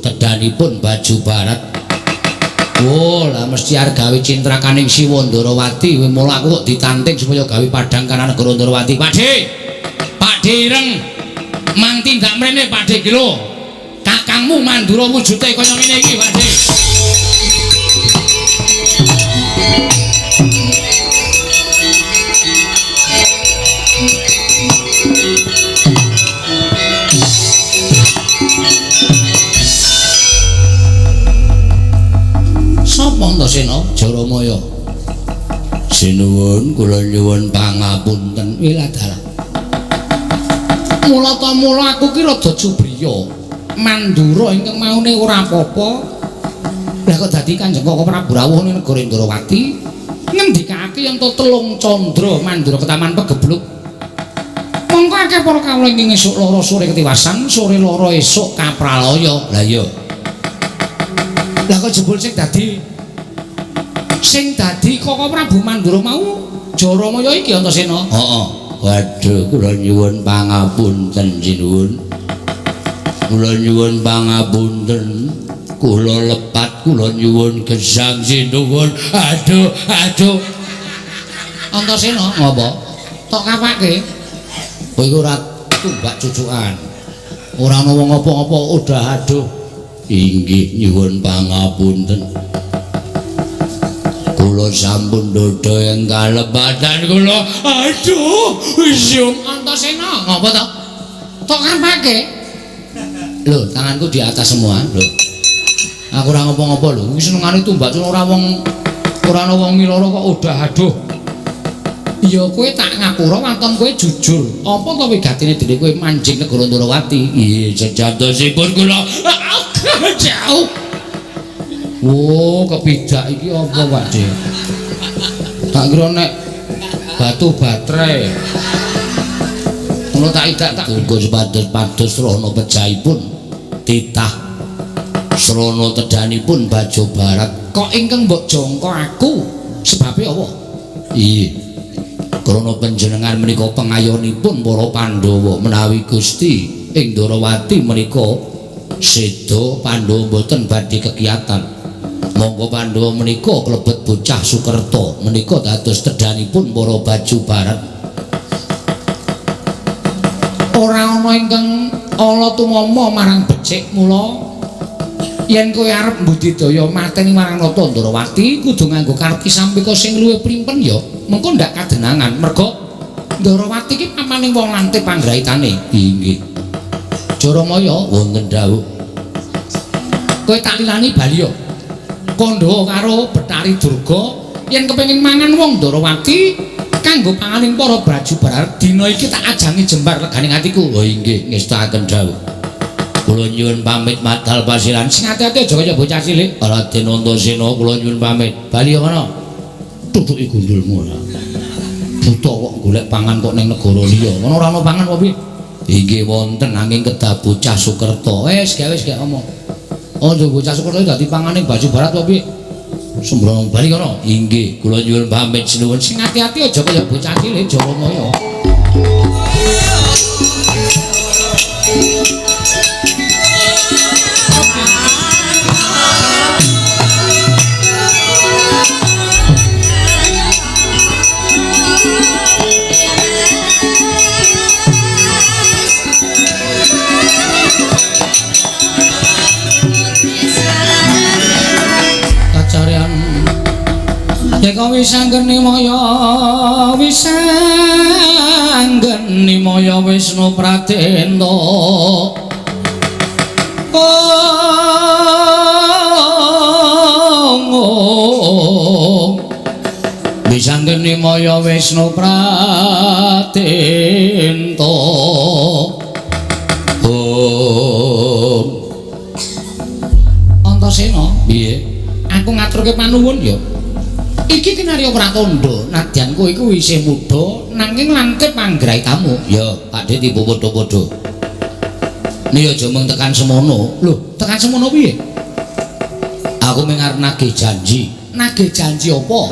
tedhanipun baju barat. Oh, lah mesti arep gawe cintrakaning Siwa Ndarawati, mula aku kok ditanting supaya gawe padhang kanan negara Ndarawati. Pakde. Pakde ireng. Mang tindak mrene Pakde iki lho. Kakangmu Mandura wujute kaya ngene iki, Pakde. Sapa Antasena? Jaramaya. Sinuwun kula nyuwun pangapunten. Wiladara. Mula aku ki rada cubriya. Mandura ingkang maune ora apa-apa. Lah kok dadi Kanjeng Koko Prabu rawuh ning negara Ndarawati ngendikake yen to telung candra Mandura ketaman pegebluk. Mongko akeh para kawula ingkang esuk lara sore ketiwasan, sore lara esuk kapralaya. Lah iya. Lah kok jebul sing dadi Koko Prabu Mandura mau Jaramaya iki Antasena. Heeh. Waduh, kula nyuwun pangapunten sinuwun. Kula nyuwun pangapunten. Kula lepat kula nyuwun gesang sinuwun. Aduh. Antasena ngapa? Tok kapake. Kowe iku ora tumbak cucukan. Ora ana wong apa-apa udah aduh. Inggih nyuwun pangapunten. Kula sampun dodo ing kalepatan kula. Aduh, isyum Antasena. Ngapa to? Tok kapake. Lho, tanganku di atas semua, lho. Aku ora ngopo-ngopo lho. Iki senengane tumbak ora ana wong miloro kok udah aduh. Ya kowe tak ngapura wonten kowe jujur. Apa to wigatine dene kowe manjing negara Ndarawati? Iya, sejatosipun kula jauh. Oh, kepidak iki apa, Pakde? Tak kira nek batu baterai. Ngono tak idak tak tunggu sepados-pados srana pejahipun titah srana tedhanipun Baja Barat. Kok ingkang mbok jangka aku? Sebabe apa? Iya. Krana panjenengan menika pengayonipun para Pandhawa menawi Gusti ing Ndarawati menika seda Pandhawa boten badhe kegiatan. Monggo Pandhawa menika klebet bocah Sukerta menika dados tedhanipun para Baju Barat. Ora ana ingkang ala tumama marang becik mula yen kowe arep mbudidaya mateni marang Nata Ndarawati kudu nganggo karti sampika sing luwih primpen ya. Mengko ndak kadenangan merga Ndarawati iki pamaning wong lante panggraitane. Inggih. Jaramaya wonten dawuh. Kowe tak lilani bali ya. Kandha karo Betari Durga yen kepengin mangan wong Ndarawati kanggo panganing para Baju Barat dina iki tak ajangi jembar leganing atiku. Oh inggih ngestakaken dawuh. Kula nyuwun pamit madal pasiran. Sing ati-ati aja kaya bocah cilik. Raden Antasena kula nyuwun pamit. Bali kono. Tutuki gundulmu ora. Buta kok golek pangan kok ning negara liya. Ngono ora ana pangan apa piye? Inggih wonten nanging kedah bocah Sukerta. Wis gak omong. Oh, bocah Sukerta dadi panganing Baju Barat apa piye? Sembrong bali kono. Inggih, kula nyuwun pamit sinuwun. Sing ati-ati aja kaya bocah cilik Jaramaya. Yeka wisanggeni maya Wisnu Pratenta wisanggeni maya Wisnu Pratenta Antasena piye aku ngaturke panuwun ya. Iki Kinarya Pratandha, nadyan kowe iku isih mudha nanging lante panggraitamu. Ya, Pakde tiba padha-padha. Nek aja mung tekan semono. Lho, tekan semono piye? Aku mengar nagih janji. Nagih janji apa?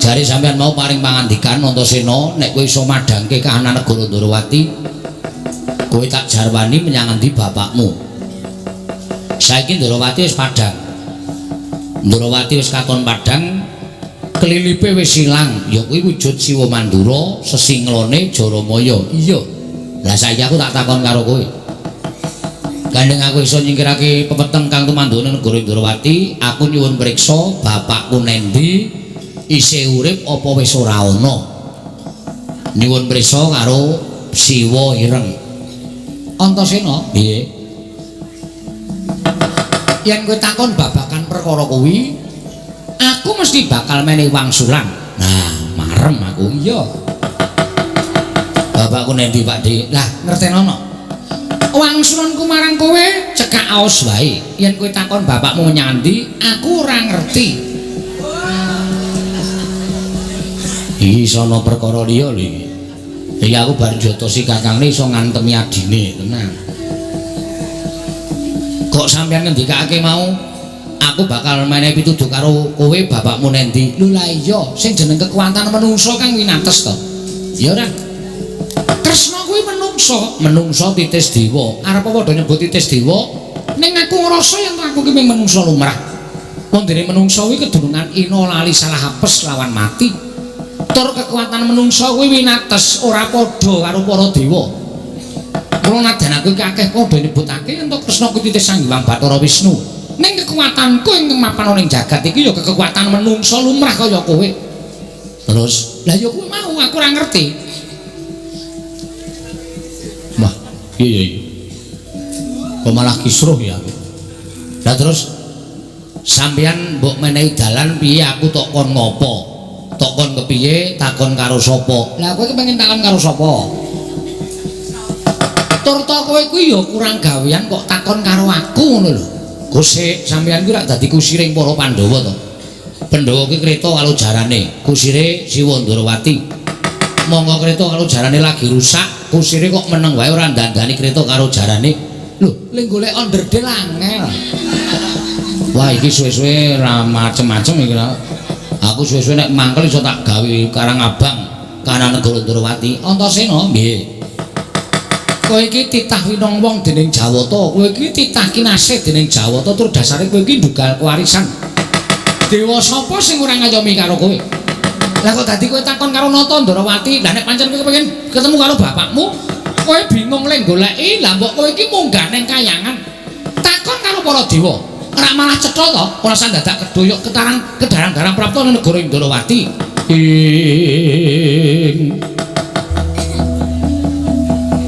Jare sampean mau paring pangandikan Antasena nek kowe iso madhangke kahanan negara Ndrawati, kowe tak jarwani menyang endi bapakmu. Saiki Ndrawati wis padhang. Ndrawati wis katon padhang, kelilipe wis ilang, ya kuwi wujud Siwa Mandura, sesinglone Jaramaya. Iya. Lah saiki aku tak takon karo kowe. Gandeng aku iso nyingkirake pepeteng kang tumandune negara Ndrawati, aku nyuwun priksa bapakku nendi, isih urip apa wis ora ana. Nyuwun priksa karo Siwa Ireng. Antasena, piye? Yen kowe takon babakan perkara kuwi, aku mesti bakal menehi wangsulan. Nah, marem aku. Iya. Bapakku nendi, Pakde? Lah, ngertenono. Wangsulanku marang kowe cekak aos wae. Yen kowe takon bapakmu menyang ndi, aku ora ngerti. Iki sono perkara liya lho iki. Iki aku bar jotosi kakangne iso ngantemi adine, tenan. Kok sampeyan ngendikake mau aku bakal menehi pituduh karo kowe bapakmu nendi. Lho lah iya, sing jeneng kekuatan menungso kang winates to. Ya ora. Tresna kuwi menungso titis dewa. Arep padha nyebut titis dewa, ning aku ngrasa yen aku ki mung menungso lumrah. Pondene menungso kuwi kedurungan ina lali salah apes lawan mati. Tur kekuatan menungso kuwi winates ora padha karo para dewa. Kula nadan aku iki akeh padha nyebutake yen Kresna kuwi titis Sang Hyang Bathara Wisnu. Ning kekuatanku ing mapan ning jagat iki ya kekuatan menungso lumrah kaya kowe. Terus, lah ya kuwi mau aku ora ngerti. Wah, iya. Kok malah kisruh ya aku. Lah terus sampeyan mbok menehi dalan piye aku tok kon ngopo? Tok kon kepiye takon karo sapa? Lah kowe kepengin takon karo sapa? Tur to kowe kuwi ya kurang gawean kok takon karo aku ngono lho. Gusik sampeyan kuwi rak dadi kusiring para Pandhawa to. Pandhawa kuwi kreta karo jarane, kusire Siwa Ndrawati. Monggo kreta karo jarane lagi rusak, kusire kok meneng wae ora ndandani kreta karo jarane. Lho, ling golek onderdel angel. Wah, iki suwe-suwe ra macem-macem iki. Aku suwe-suwe nek mangkel iso tak gawe Karang Abang kana negara Ndrawati. Antasena, nggih. Kowe iki titah winong wong dening Jawata, kowe iki titah kinasih dening Jawata, tur dasare kowe iki ndunggal kewarisan. Dewa sapa sing ora ngayomi karo kowe? Lah kok dadi kowe takon karo Nata Ndrawati, lah nek pancen kowe kepengin ketemu karo bapakmu, kowe bingung le goleki, lah mbok kowe iki munggah ning kayangan. Takon karo para dewa, ora malah cetha to, ora sandadak kedoyok kedarang-darang prapta ning negara Ndrawati.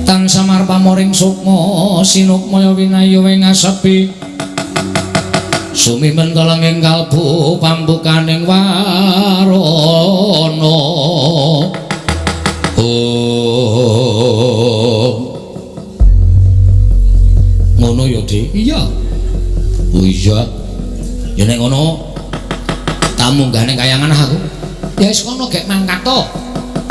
Tang samar pamoring sukma sinukmaya winayu ing asepi sumimen kalenging kalbu pambukaning warana ngono ya Dik. Iya. Oh iya. Ya nek ngono tamu munggah ning kayangan aku. Ya wis kono gek mangkat to.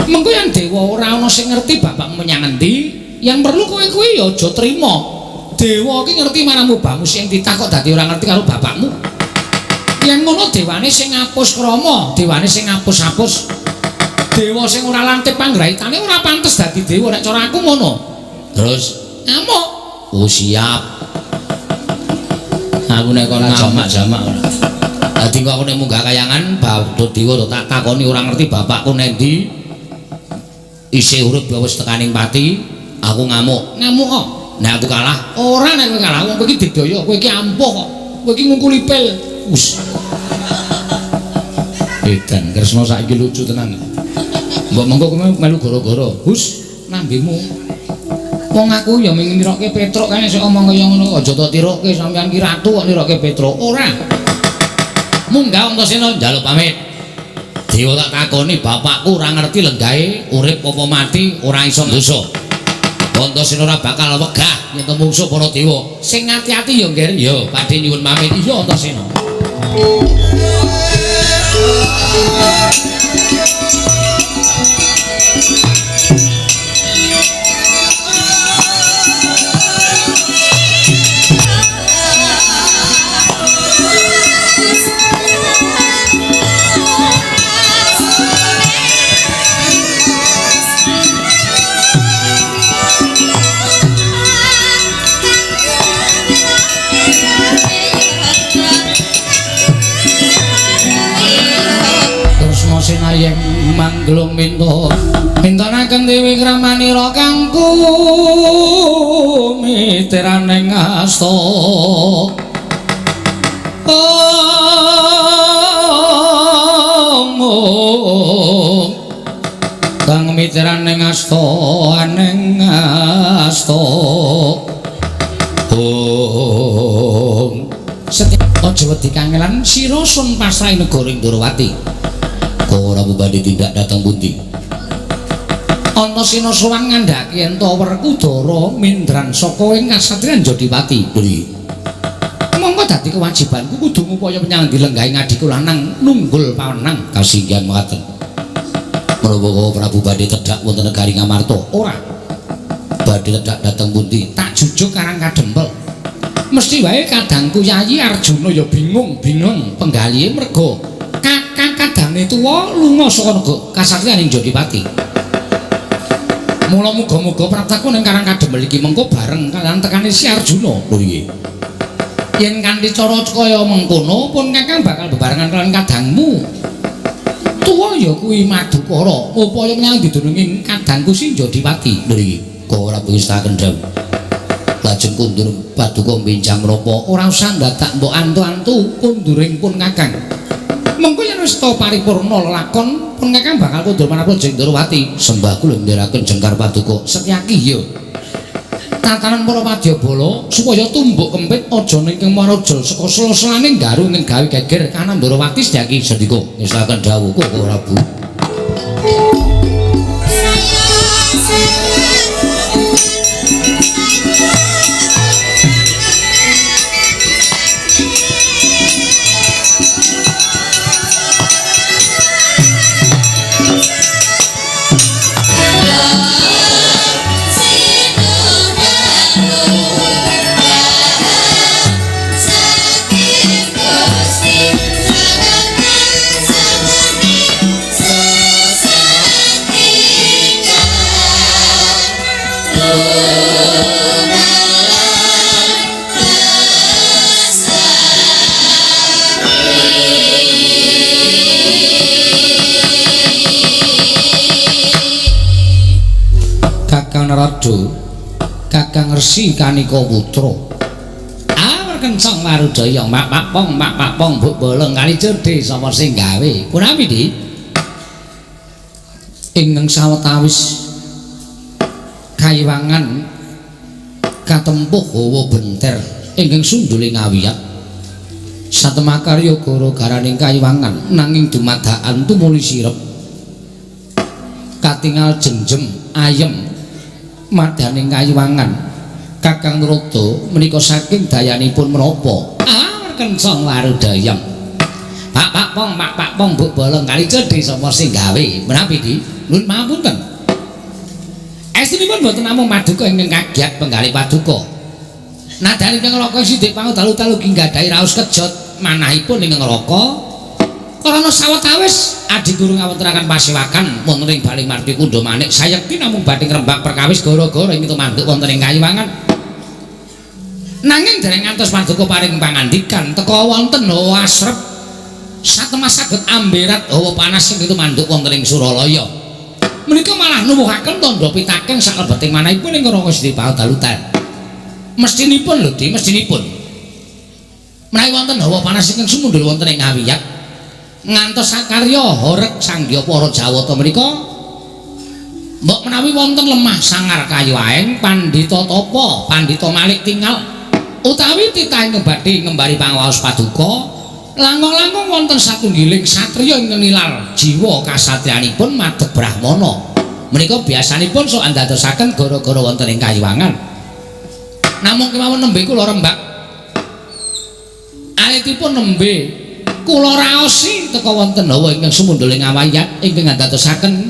Mengko yen dewa ora ana sing ngerti bapakmu menyang endi, yang perlu kowe kuwi ya aja trima. Dewa iki ngerti manamu bamu sing ditakok dadi ora ngerti karo bapakmu. Yen ngono dewane sing ngapus krama, dewane sing ngapus-apus. Dewa sing ora lantip panggraitane ora pantes dadi dewa nek cara aku ngono. Terus ngamuk. Oh siap. Aku nek kon jamak-jamak ora. Dadi kok aku nek munggah kayangan badhe dewa tak takoni ora ngerti bapakku nendi. Isih urip ya wis tekaning pati, aku ngamuk. Ngamuk kok. Nek aku kalah, ora nek kowe kalah, wong kowe iki digdaya, kowe iki ampuh kok. Kowe iki ngungkuli pil. Wus. Edan Kresna saiki lucu tenan. Mbok mengko kowe melu gara-gara. Hus, nambemu. Wong aku ya mung nirokke Petruk kae sik omong kaya ngono. Aja tak tirokke sampeyan ki ratu kok nirokke Petruk. Ora. Munggah Antasena njaluk pamit. Dewa tak takoni bapakku ora ngerti lenggahe urip apa mati ora iso dosa. Antasena ora bakal wegah yen mungsuh para dewa. Sing ati-ati ya nggih. Ya, Pakde nyuwun pamit. Iya Antasena. ayeng manglung mintonaken dewi kramanira kang kumitiraning asta kang mitiraning asta aning asta aja wedi kangelan sira sun pasrahe negara Ndrawati ora badhe tindak dhateng pundi Antasena sowan ngandhaki ento Werkudara mindran saka ing kasatriyan Jodipati monggo dadi kewajibanku kudu ngupaya menyang dilenggahi ngadiku lanang nunggul pawenang kasinggihan mekaten menawa Prabu badhe tedhak wonten negari Ngamarta ora badhe tedhak dhateng pundi tak jujuk karang kadempel mesti wae kadangku Yayi Arjuna ya bingung penggalihe merga kakang kadange tuwa lunga saka negara kasatriyan ing Jodipati. Mula muga-muga praptaku ning karang kadempel iki mengko bareng kaliyan tekane si Arjuna lho iki. Yen kanthi cara kaya mengkono pun kakang bakal bebarengan kaliyan kadangmu. Tuwa ya kuwi Madukara upaya menyang didununging kadangku si Jodipati lho iki. Kok ora pengestaken dawuh. Lajeng kundur Paduka benjang menapa ora usah dadak mbok antu-antu kunduring pun kakang. Mengko yen wis ta paripurna lakon pun kakang bakal kundur manapa Jeng Ndrawati sembah kula ndherekaken Jengkar Paduka setyaki ya. Tatanan para wadyabala supaya tumbuk kempit aja ning maraja saka sela-selane garu ning gawe geger kanan Ndrawati setyaki sendika ngestaken dawuh kok ora Bu. Narada Kakang Resi Kanika Putra awar kencang marudaya mak pong mbok bolong kali cedhe sapa sing gawe kunapi Di ingkang sawetawis kayiwangan katempuh hawa benter ingkang sundule ngawiyat satemakarya gara-garaning kayiwangan nanging dumadakan tumuli sirep katingal jengjem ayem madaning kayiwangan Kakang Narada menika saking dayanipun menapa awar kencang warudayam Pak Pong mbok bolong kali cedhe sapa sing gawe menawi Di nuwun mapunten estunipun boten namung Paduka ingkang kagiat penggalih Paduka nadanipun Ngraka sithik pangodalu-dalu nggadahi raos kejot manahipun ing Ngraka karana sawetawis adi guru ngawontenaken pasewakan wonten ing Baling Marti Kundha Manik sayekti namung badhe ngrembak perkawis gara-gara ing tumanduk wonten ing kayiwangan nanging dereng ngantos Paduka paring pangandikan teka wonten hawa asrep satemah saged amberat hawa panas ing tumanduk wonten ing Suralaya menika malah nuwuhaken tandha pitaken saklebeting manahipun ing Rangga Siti Paudalutan mestinipun lho Di mestinipun menawi wonten hawa panas ingkang sumundul wonten ing ngawiyat ngantos sakarya horeg sanggya para Jawata menika mbok menawi wonten lemah sangar kayiwaeng pandhita tapa pandhita malik tinggal utawi titah badhe ngembari pangawaos Paduka langkung-langkung wonten satunggiling satriya ingkang nilar jiwa kasatriyanipun madhep Brahmana menika biasanipun sok andadosaken gara-gara wonten ing kayiwangan namung kemawon nembe kula rembak alitipun nembe kula raosi teka wonten hawa ingkang sumundul ing ngawiyat ingkang andadosaken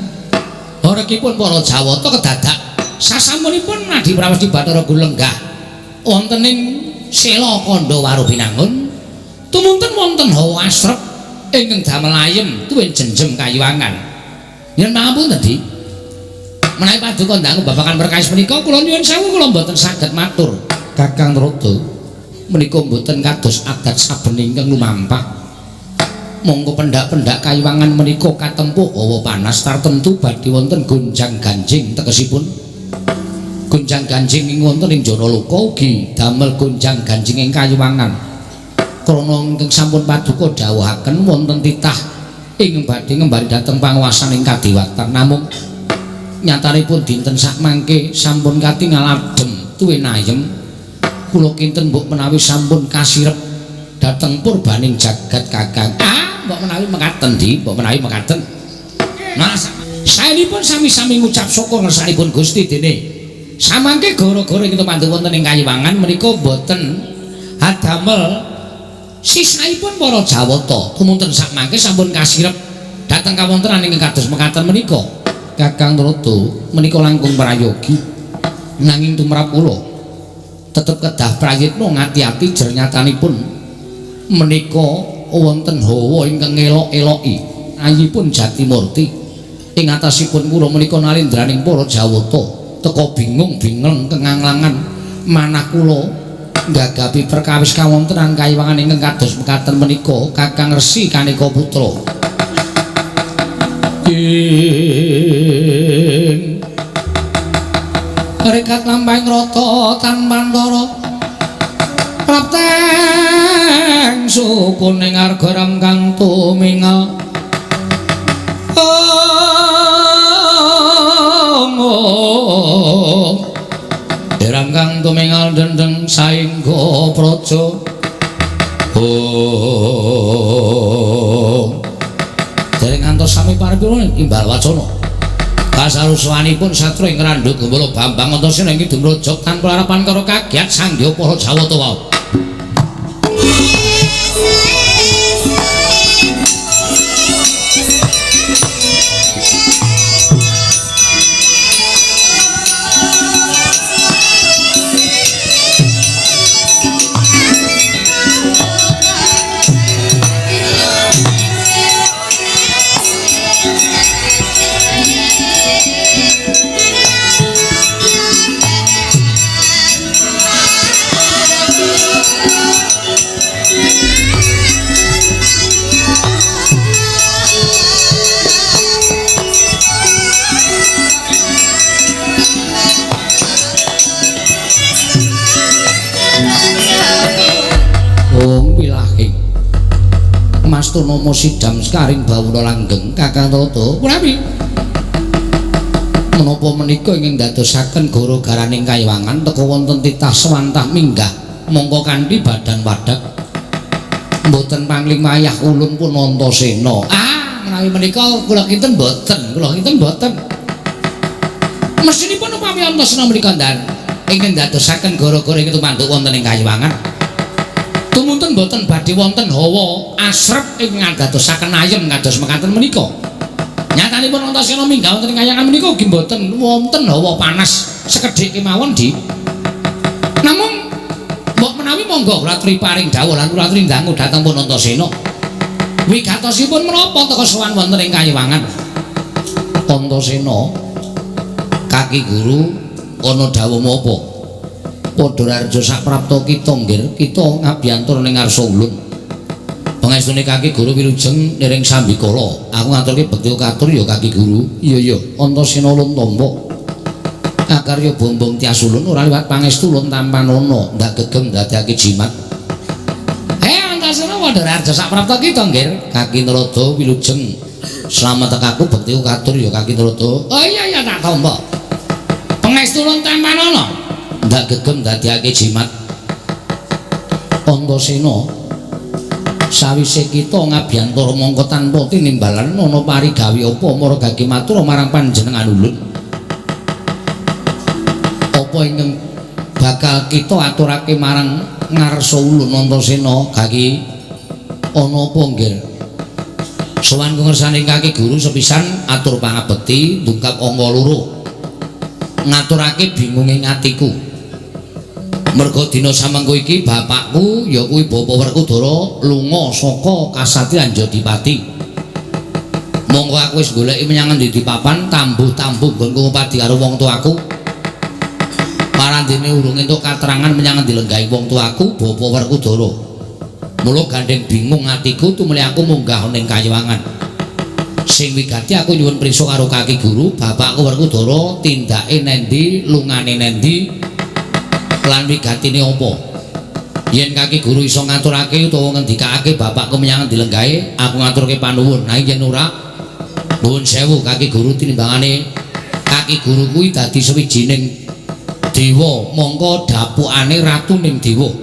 horegipun para Jawata kedadak sasampunipun Nadi Prawesti Bathara Gulenggah wonten ing Sela Kandha Warubinangun tumunten wonten hawa asrep ingkang damel ayem tuwin jenjem kayiwangan yen mampun Di menawi Paduka ndangu babagan perkawis menika kula nyuwun sewu kula mboten saged matur Kakang Narada menika mboten kados adat saben ingkang lumampah monggo pendak-pendak kayuwangan menika katempuh hawa panas tartemtu badhe wonten gonjang ganjing tekesipun gonjang ganjing ing wonten ing jana loka ugi damel gonjang ganjing ing kayuwangan krana ingkang sampun paduka dawuhaken wonten titah ing badhe ngembari dhateng panguwasan ing kadewatan namung nyatanipun dinten sakmangke sampun katingal adhem tuwin ayem kula kinten mbok menawi sampun kasirep dhateng purbaning jagat kakang mbok menawi mekaten di mbok menawi mekaten nah saenipun sami-sami ngucap syukur ngersanipun Gusti dene samangke gara-gara kita mantu wonten ing kayuwangan menika boten hadamel sisaipun para Jawata kumunten sakmangke sampun kasirep dhateng kawontenan ing kados mekaten menika Kakang Narada menika langkung prayogi nanging tumrap kula tetep kedah prayitna ngati-ati jer nyatanipun menika wonten hawa ingkang elok-eloki ayipun Jatimurti ing atasipun kula menika nalindraning para Jawata teka bingung-bingung kenganglangan manah kula nggagapi perkawis kawontenan kayuwangan ingkang kados mekaten menika Kakang Resi Kaneka Putra rekat lampahing rata tan Pandara prapteng sukuning argaram kang tumingal derang kang tumingal dendeng saengga praja dereng ngantos sami paripurna imbal wacana kasaruswanipun satru ing Randha Gembala Bambang Antasena ing dumrajak tanpa harapan karo kagiat sangya para Jawata wae Nomo sidam sekaring bawuna langgeng Kakang Narada punapi menapa menika ingkang dadosaken gara-garaning kayuwangan teka wonten titah swantah minggah mongko kanthi badan wadak mboten panglima ayah ulun pun Antasena menawi menika kula kinten mboten mesinipun upami Antasena menika ndang ingkang dadosaken gara-gara ingkang tumantuk wonten ing kayuwangan tumunten boten badhe wonten hawa asrep ing ngadosaken ayem kados mekaten menika. Nyatanipun Antasena minggah wonten ing kayuwangan menika ugi boten wonten hawa panas sekedhik kemawon di. Namung mbok menawi monggo kula aturi paring dawuh lan kula aturi dangu dhateng pun Antasena. Wigatosipun menapa teka sowan wonten ing kayuwangan? Antasena kaki guru ana dawuh menapa? Padha raja saprapta kita nggih kita ngabiyantur ning ngarsa ulun pangestune kaki guru wilujeng niring sambikala aku ngaturke bekti katur ya kaki guru iya Antasena ulun tombo akarya bombong tias ulun ora liwat pangestu ulun tampan ana ndak gegem dadekake jimat Antasena padha raja saprapta kita nggih kaki Narada wilujeng slamet tekaku bekti katur ya kaki Narada oh iya tak tombo pangestu ulun tampan ana ndak gegem dadekake jimat Antasena sawise kita ngabiyantara mongko tanpa tinimbalan ana parigawe apa margake matur marang panjenengan ulun apa ingkang bakal kita aturake marang ngarsa ulun Antasena kaki ana apa nggih sowan ngersane kaki guru sepisan atur pangabekti ndungkap angka loro ngaturake bingunging atiku merga dina samengko iki bapakku ya kuwi Bapa Werkudara lunga saka kasatriyan Jodipati monggo aku wis goleki menyang endi papan tambuh-tambuh nggonku ngupadi karo wong tuaku parandene urung entuk katerangan menyang endi lenggahing wong tuaku Bapa Werkudara Mula gandeng bingung atiku tumuli aku munggah ning Kayewangan. Sing wigati aku nyuwun prisa karo Kaki Guru, Bapakku Werkudara tindake nendi, lungane nendi, lan wigatine apa. Yen Kaki Guru iso ngaturake utawa ngendikake bapakku menyang dilenggahe, aku ngaturke panuwun. Nah yen ora, nuwun sewu Kaki Guru tinimbangane Kaki Guru kuwi dadi sawijining dewa, mongko dapukane ratu ning dewa.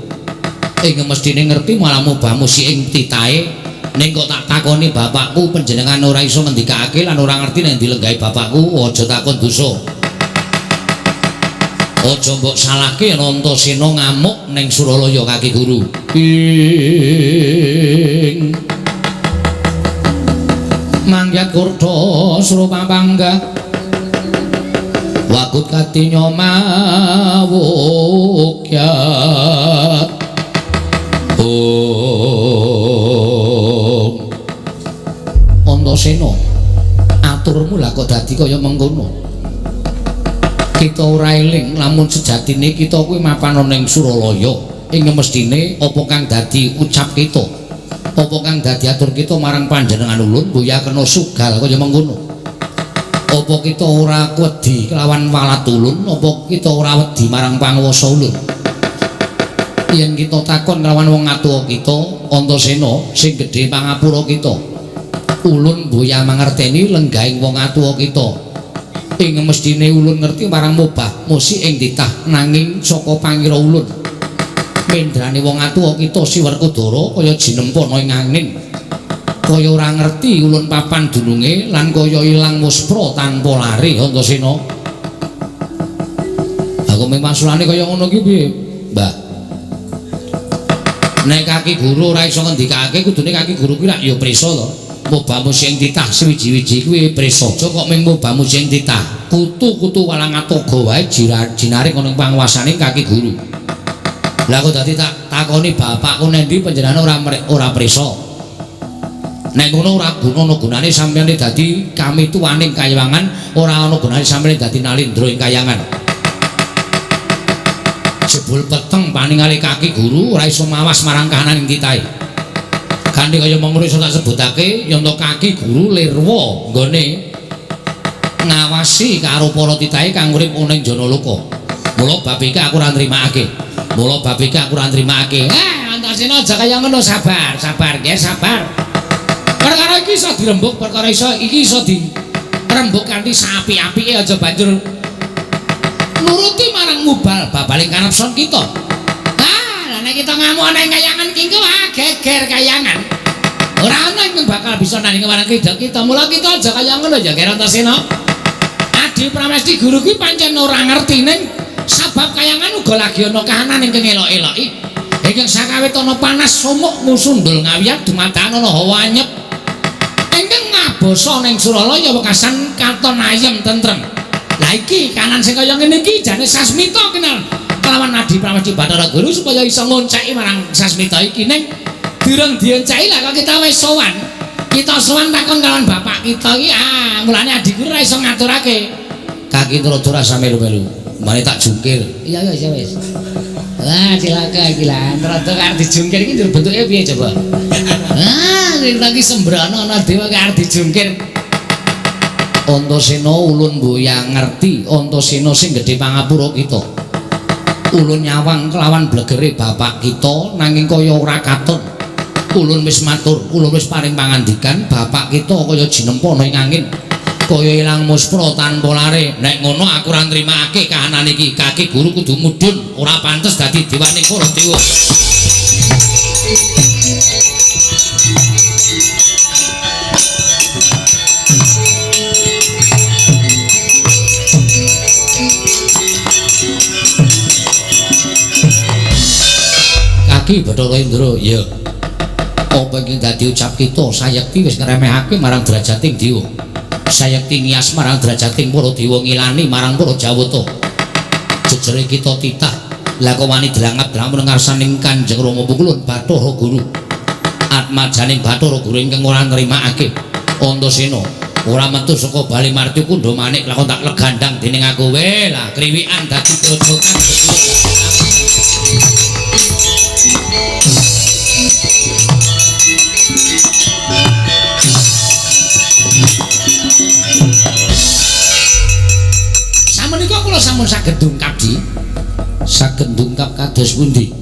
Ing mestine ngerti malah mubah musik ing titahe. Ning kok tak takoni bapakku panjenengan ora iso ngendikake lan ora ngerti nek dilenggahi bapakku, aja takon dosa. Aja mbok salahke yen Antasena ngamuk ning Suralaya Kaki Guru. Ing mangyat kurta srupa panggah wagut katinya mawukyat. Antasena, aturmu lah kok dadi kaya mengkono. Kita ora eling lamun sejatine kita kuwi mapan ning Suralaya. Ing mestine apa kang dadi ucap kita? Apa kang dadi atur kita marang panjenengan ulun boya kena sugal kaya mengkono? Apa kita ora wedi kelawan walat ulun? Apa kita ora wedi marang panguwasa ulun? Yen kita takon kelawan wong atuwa kita, Antasena sing gedhe pangapura kita. Ulun boya mangerteni lenggahing wong atuwa kita. Ing mestine ulun ngerti marang mubah musik ing titah nanging saka pangira ulun. Mendrane wong atuwa kita si Werkudara kaya jinempana ing angin. Kaya ora ngerti ulun papan dununge lan kaya ilang muspra tanpa lari Antasena. Aku memang sulane kaya ngono ki piye, Mbah? Nek Kaki Guru ora iso ngendikake kudune Kaki Guru ki rak ya prisa to. Mubah musing titah sewiji-wiji kuwi prisa aja kok mung mubah musing titah. Kutu-kutu walang atoga wae jinaring ana panguwasane Kaki Guru. Lah kok dadi tak takoni bapakku nendi panjenengan ora prisa. Nek ngono ora ana gunane sampeyan dadi kami tuwaning Kayewangan, ora ana gunane sampeyan dadi nalindra ing Kayangan. Jebul peteng paningali Kaki Guru ora iso mawas marang kahanan ing titahe. Kanthi kaya mengkono iso tak sebutake yen Kaki Guru lirwa nggone ngawasi karo para titahe kang urip ning Janaloka. Mula bab iki aku ora nrimakake. Antasena aja kaya ngono, sabar nggih, sabar. Perkara iki iso dirembuk, perkara iki iso dirembuk kanthi sapi-apike aja banjur nuruti marang mubal babaling kanepson kita. Nek kita ngamuk ana ing Kayangan ki engko geger Kayangan. Ora ana yang bakal bisa nanding marang kita. Mula kita aja kaya ngono ya Antasena. Adi Pramesti Guru ki pancen ora ngerti ning sabab Kayangan uga lagi ana kahanan ingkang elok-eloki. Ingkang sakawit ana panas sumuk musundul ngawiyat dumadakan ana hawa anyep. Ingkang ngabosa ning Suralaya wekasan katon ayem tentrem. Lah iki kanan sing kaya ngene iki jane Sasmita kenal. Kelawan Adi Pramesti Bathara Guru supaya iso ngonceki marang Sasmita iki ning durung dionceki lah kok kita wis sowan. Kita sowan takon kelawan bapak kita iki mulane Adi Guru ora iso ngaturake. Kaki Trodara ora melu-melu. Mane tak jungkir. Iya wis. Wah, cilaka iki lah. Trodara arep dijungkir iki bentuke piye coba? Sing lagi sembrono ana dewa arep dijungkir. Antasena ulun boya ngerti, Antasena sing gedhe pangapura kita. Ulun nyawang kelawan blegere bapak kita nanging kaya ora katon. Ulun wis matur, ulun wis paring pangandikan bapak kita kaya jinempana ing angin, kaya ilang muspra tanpa lare. Nek ngono aku ora nrimakake kahanan iki. Kaki Guru kudu mudhun, ora pantes dadi dewaning para dewa. Kaki Bathara Indra, ya. Apa iki dadi ucap kita sayekti wis ngremehake marang derajating dewa. Sayekti ngias marang derajating para dewa ngilani marang para Jawata. Jejere kita titah. Lah kok wani dilangap-langap nang ngarsaning Kanjeng Rama Pukulun Bathara Guru. Atmajaning Bathara Guru ingkang ora nrimakake. Antasena ora metu saka Bali Marti Kundha Manik lakon tak legandang dening aku wae lah kriwikan dadi grojogan. sampun saged ndungkap di saged ndungkap kados pundi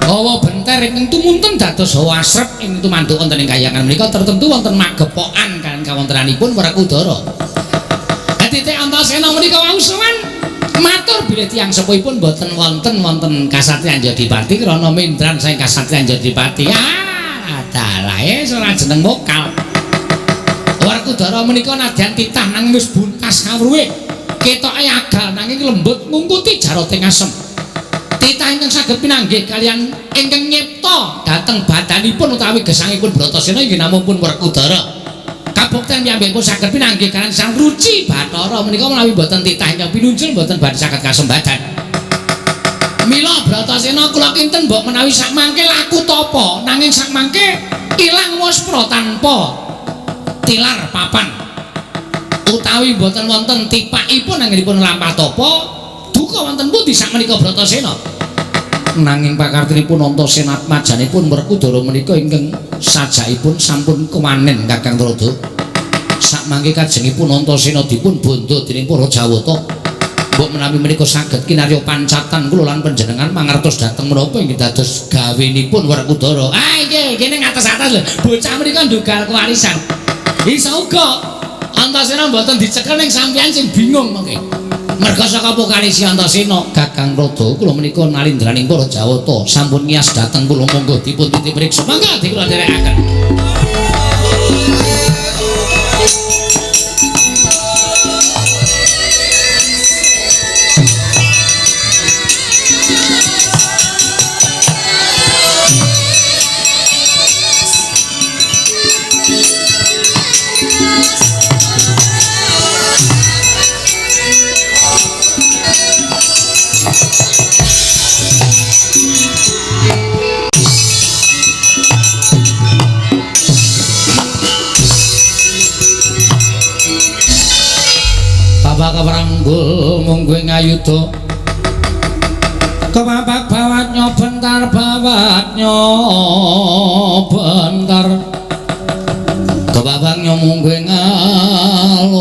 hawa benter ingkang tumunten dados hawa asrep ing tumantuk wonten ing kahyangan menika tertentu wonten magepokan kan kawontenanipun Werkudara dadi Antasena menika wau sowan matur bilih tiyang sepuhipun boten wonten kasatriyan Jodipati krana mindran saking kasatriyan Jodipati dalahe ora jeneng mokal Werkudara menika nadyan titah nanging wis buntas kawruhe ketoke agal nanging lembut ngungkuti jarating asem titah ingkang saged pinanggih kalian ingkang nyipta dhateng badanipun utawi gesangipun Bratasena inggih namunipun Werkudara kabukten piyambakipun saged pinanggih kalian Sang Ruci Bathara menika menawi boten titah ingkang pinunjul boten badhe saged kasembadan mila Bratasena kula kinten mbok menawi sak mangke laku tapa nanging sak mangke ilang waspra tanpa tilar papan utawi boten wonten tipakipun anggenipun lampah tapa duka wonten pundi sakmenika Bratasena nanging pakartinipun Antasena majanipun Werkudara menika ingkang sajakipun sampun kewanen Kakang Trada sakmangke kajengipun Antasena dipun bondo dening para Jawata mbok menawi menika saged kinarya pancatan kula lan panjenengan mangertos dhateng menapa inggih dados gawenipun Werkudara nggih kene ngatos-atos lho bocah menika ndhugal kewarisan isa uga Antasena mboten dicekel ning sampeyan sing bingung mengke. Merga saka pokalisi Antasena Kakang Rada kula menika nalindraning para Jawata sampun ngias dhateng kula monggo dipun titip priksa. Mangga dikula dherekaken. Keperanggul mung kowe ngayuda kepapag bawatnya bentar kepapagnya mung kowe ngaloka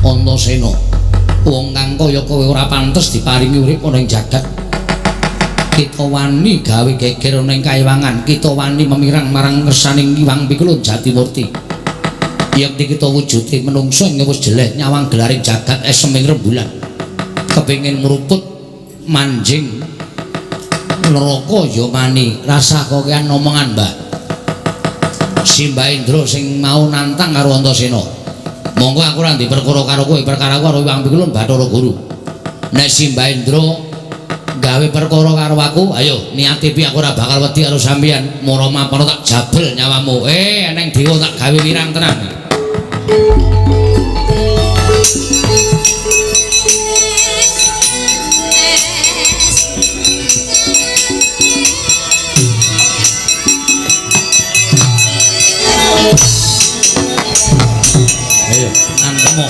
Antasena wong kang kaya kowe ora pantes diparingi urip ana ing jagat kita wani gawe geger ning kaewangan kita wani memirang marang ngersaning Hyang Pikulun Jatimurti yakti kita wujude menungso ing wis jeleh nyawang gelaring jagat eseming rembulan kepengin ngruput manjing neraka ya mani rasa kokean omongan Mbak Simbah Indra sing mau nantang karo Antasena monggo aku ora ndek perkara karo kowe perkara karo Hyang Pikulun Bathara Guru nek Simbah Indra gawe perkara karo aku ayo niati pi aku ora bakal wedi karo sampeyan mara mapan tak jabel nyawamu eneng dewa tak gawe wirang tenan ayo antemo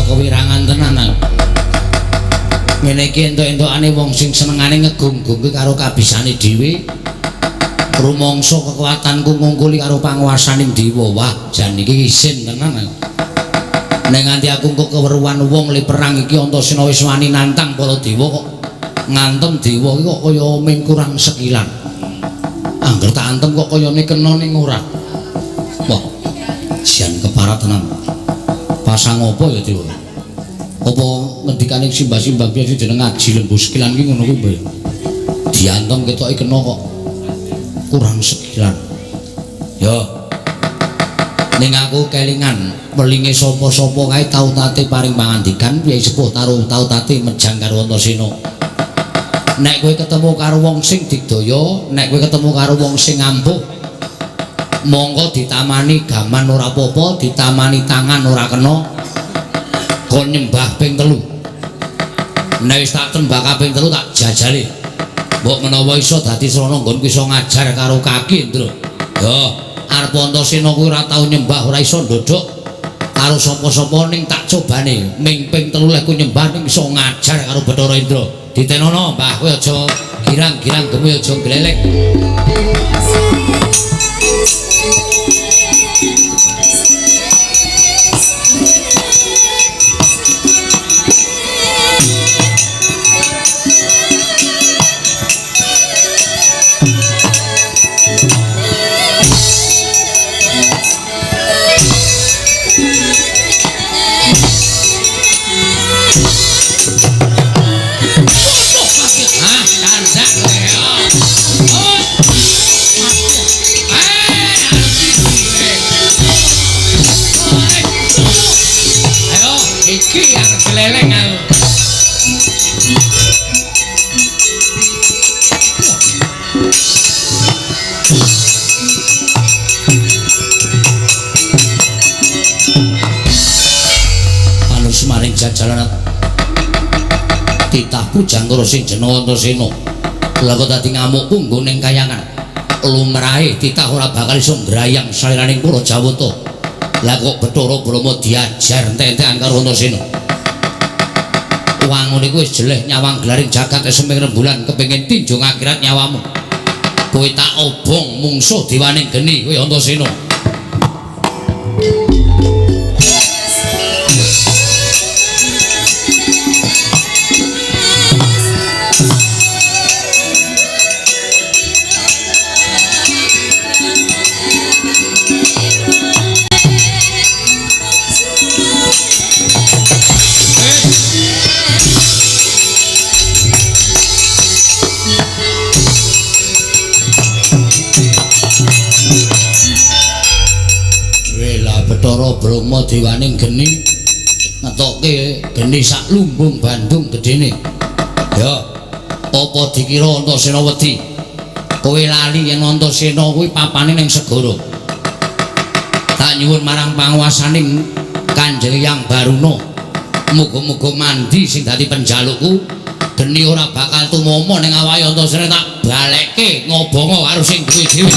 kewirangan tenanan ngene iki entuk-entukane wong sing senengane ngegung-gungke karo kabisane dhewe rumangsa kekuatanku ngungkuli karo panguwasaning dewa wah jan iki isin tenan nek nganti aku kok keweruhan wong le perang iki Antasena wis wani nantang para dewa kok ngantem dewa iki kok kaya ming kurang sekilan angger tak antem kok kayane kena ning ora wah jan keparat tenan pasang apa ya dewa apa ngendikane simbah-simbah biasa jeneng ngaji lembu sekilan ki ngono kuwi diantem ketoke kena kok kurang sekilan yo ning aku kelingan welinge sapa-sapa kae tau tate paring pangandikan piye sepuh taruh tau tate mejang karo Antasena nek kowe ketemu karo wong sing digdaya nek kowe ketemu karo wong sing ampuh monggo ditamani gaman ora apa-apa ditamani tangan ora kena kon nyembah ping 3 nek wis tak tembak kaping 3 tak jajali mbok menawa iso dadi srana nggonku iso ngajar karo kaki Ndra yo arep Antasena kuwi ora tau nyembah ora iso ndodok karo sapa-sapa ning tak cobane ming ping 3 ku nyembah ning iso ngajar karo Bathara Indra. Ditenono Mbah kowe aja girang-girang gemu aja glelek. Leleng aku. Anu semaring jajalan titah pujang karo sing jeneng Antasena. Lha kok dadi ngamuk punggung ning kayangan. Lumrahe titah ora bakal iso ngrayang saliraning para Jawata. Lah kok Bathara Brama diajar entek-entekan karo Antasena. Wangun iku wis jeleh nyawang glaring jagat seming rembulan kepengin tinjung akhirat nyawamu. Kowe tak obong mungsuh dewaning geni kowe Antasena. Bathara Brama dewaning geni ngetokke geni sak lumbung Bandung gedene. Ya, apa dikira Antasena wedi? Kowe lali yen Antasena kuwi papane ning segara. Tak nyuwun marang panguwasaning Kanjeng Hyang Baruna. Muga-muga mandi sing dadi penjalukku geni ora bakal tumomo ning awake Antasena tak balekke ngobongo karo sing duwe dhewe.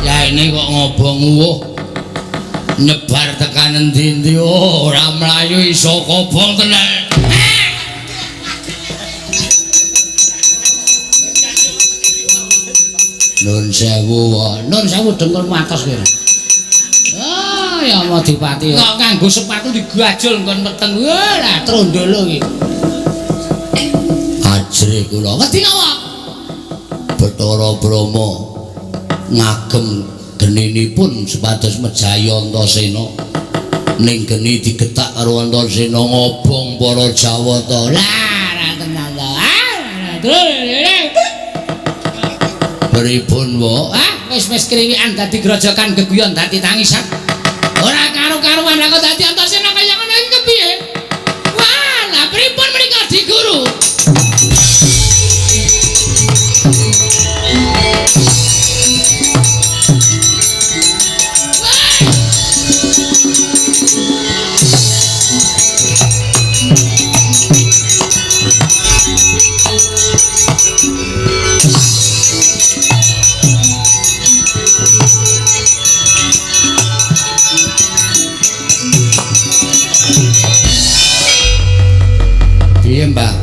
Ya ini kok ngobong uwuh nyebar tekan endi-endi ora mlayu iso kobong tenan. Nun sewu dengkul matos kowe. Ah ya mau dipati kok nganggo sepatu digajul kon meteng. Lah trondolo iki. Ajre kula wedi napa? Bathara Brama ngagem geninipun supados mejaya Antasena ning geni digetak karo Antasena ngobong para Jawata. Lah ra tenan to. Pripun wae? Wis kriwikan dadi grojokan geguyon dadi tangisan. Ora karo-karuan kok dadi Antasena kaya ngono iki kepiye? Wah, lah pripun menika Di Guru? Mbah,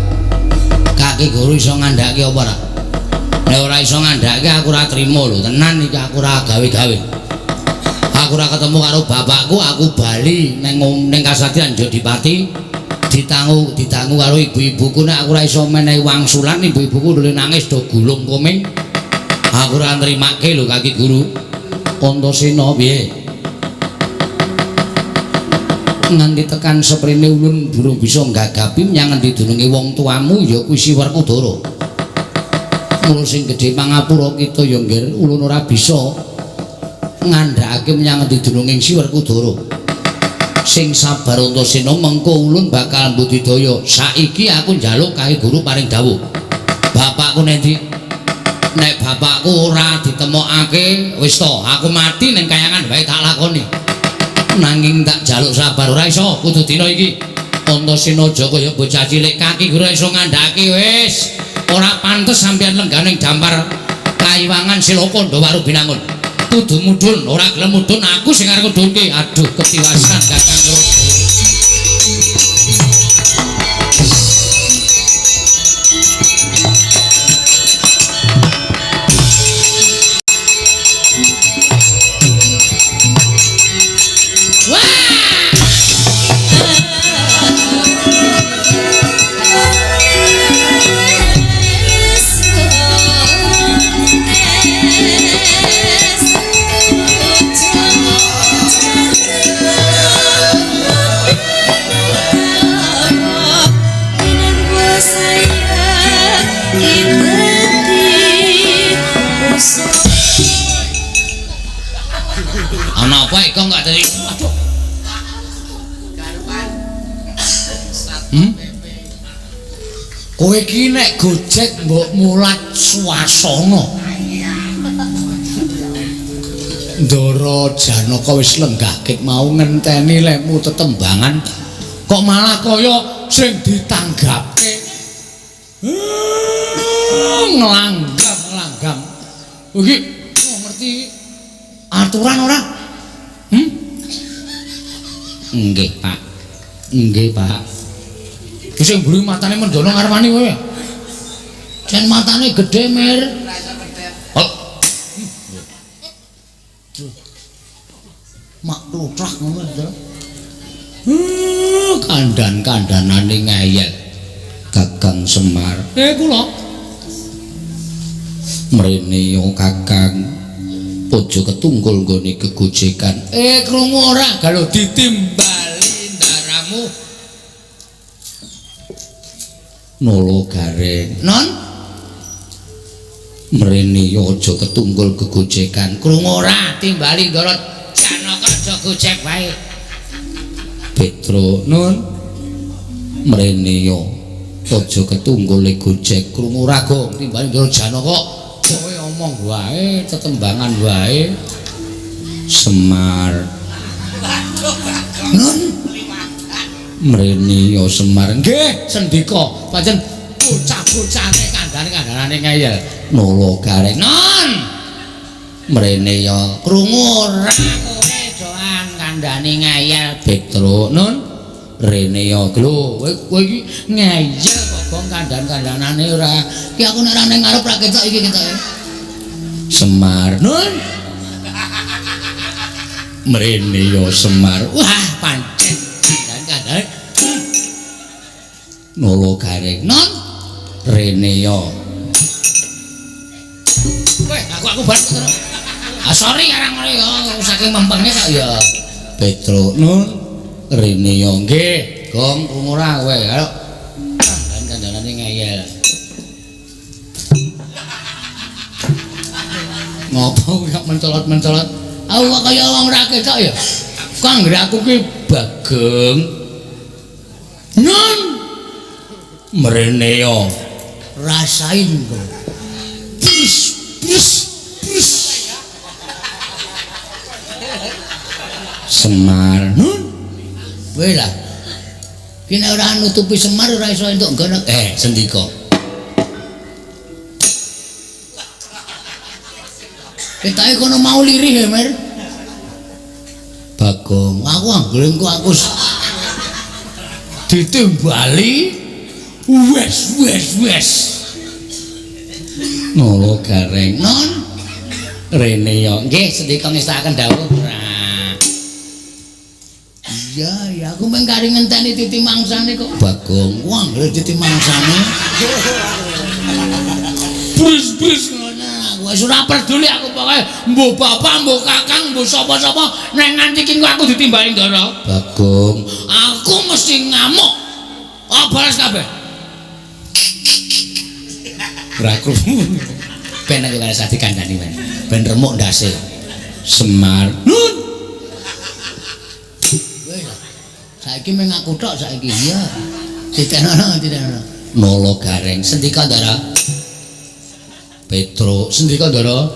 Kaki Guru iso ngandhake apa ora? Nek ora iso ngandhake aku ora trima lho, tenan iki aku ora gawe-gawe. Aku ora ketemu karo bapakku, aku bali ning Kasadian Jodipati ditangu karo ibu-ibuku nek aku ora iso menehi wangsulan ibu-ibuku dole nangis do gulung komeng. Aku ora nrimake lho Kaki Guru. Antasena piye? Nganti tekan seprene ulun durung bisa nggagapi menyang endi dununge wong tuamu ya kuwi Si Werkudara. Mula sing gedhe pangapura kita ya nggih ulun ora bisa ngandhakake menyang endi dununging Si Werkudara. Sing sabar Antasena mengko ulun bakal mbudidaya. Saiki aku njaluk kae guru paring dawuh. Bapakku nendi? Nek bapakku ora ditemokake, wis to, aku mati ning kayangan wae tak lakoni. Nanging tak jaluk sabar ora iso, kudu dina iki. Antasena aja kaya bocah cilik kaki ora iso ngandhake wis. Ora pantes sampeyan lenggah ning dampar Kaiwangan Silaka Ndawaru Binangun. Kudu mudhun, ora gelem mudhun aku sing arep ngudhunke. Aduh, ketiwasan Kakang Raja. Ana apa iki kok gak tadi? Aduh. Kowe iki nek Gojek mbok mulat swasana. Ndara Janaka wis lenggahke mau ngenteni lekmu tetembangan kok malah kaya sing ditanggapke. Ngelanggam. Iki ngerti aturan ora? Nggih, Pak. Nggih, Pak. Ki sing mburi matane mendono ngarepani kowe. Jan matane gedhe mir. Mak tutrak ngono to. Kandan-kandanane ngeyel. Kakang Semar. Kula. Mrene yo Kakang. Aja ketunggul nggone kegojekan. Krungu ora kalau ditimbali ndaramu. Nolo gareng. Non. Mrene yo aja ketunggul kegojekan. Krungu ora timbali ndara Janaka aja gojek wae. Petro, nun. Mrene yo aja ketunggul gojek. Krungu ora Gong timbali ndara Janaka. Kowe omong wae, tetembangan wae. Semar. Nun. Mrene ya Semar. Nggih, sendika. Pancen bocah-bocahane kandhane ngeyel. Nolo gareng. Nun. Mrene ya krungu ora kowe doan kandhane ngeyel Petro. Nun. Rene ya lho, kowe iki ngeyel kok kandhan-kandhanane ora. Ki aku nek ora ning ngarep ra ketok iki ketoke. Semar, Nun. Mrene ya Semar. Wah, pancen kandhan-kandhan. Nolo gareng. Nun. Rene ya. Weh, aku bar terus. Sorry arang ngono ya, saking mempenge kok ya. Petro, Nun. Rene ya nggih, Gong krungu ora kowe. Ayo. Kandhanane ngeyel. Ngopo kok mencolot-mencolot? Aku kok kaya wong ora ketok ya. Kang nggih aku ki Bageng. Nun. Mrene ya. Rasain kok. Pus. Semar. Nun. Kowe lah. Ki nek ora nutupi Semar ora iso entuk nggono. Sendika. Ketoke kono mau lirih ya, Mir. Bagong, aku anggere engko aku ditimbali. Wes. Nolo gareng. Non. Rene ya. Nggih, sendika ngestakaken dawuh. Ya, aku mengkari ngenteni titi mangsane kok. Bagong, wong lho titi mangsane. Bris ngono. Wis ora peduli aku pokoke mbuh bapak, mbuh kakang, mbuh sapa-sapa nek nganti iki aku ditimbali ndara. Bagong, aku mesti ngamuk. Balas kabeh. Ora krungu. Ben nek wis dikandani men. Ben remuk ndase. Semar. Nun. Wis. Saiki mung aku tok saiki ya. Ditenono. Nolo Gareng sendika Ndara. Petro sendika Ndara.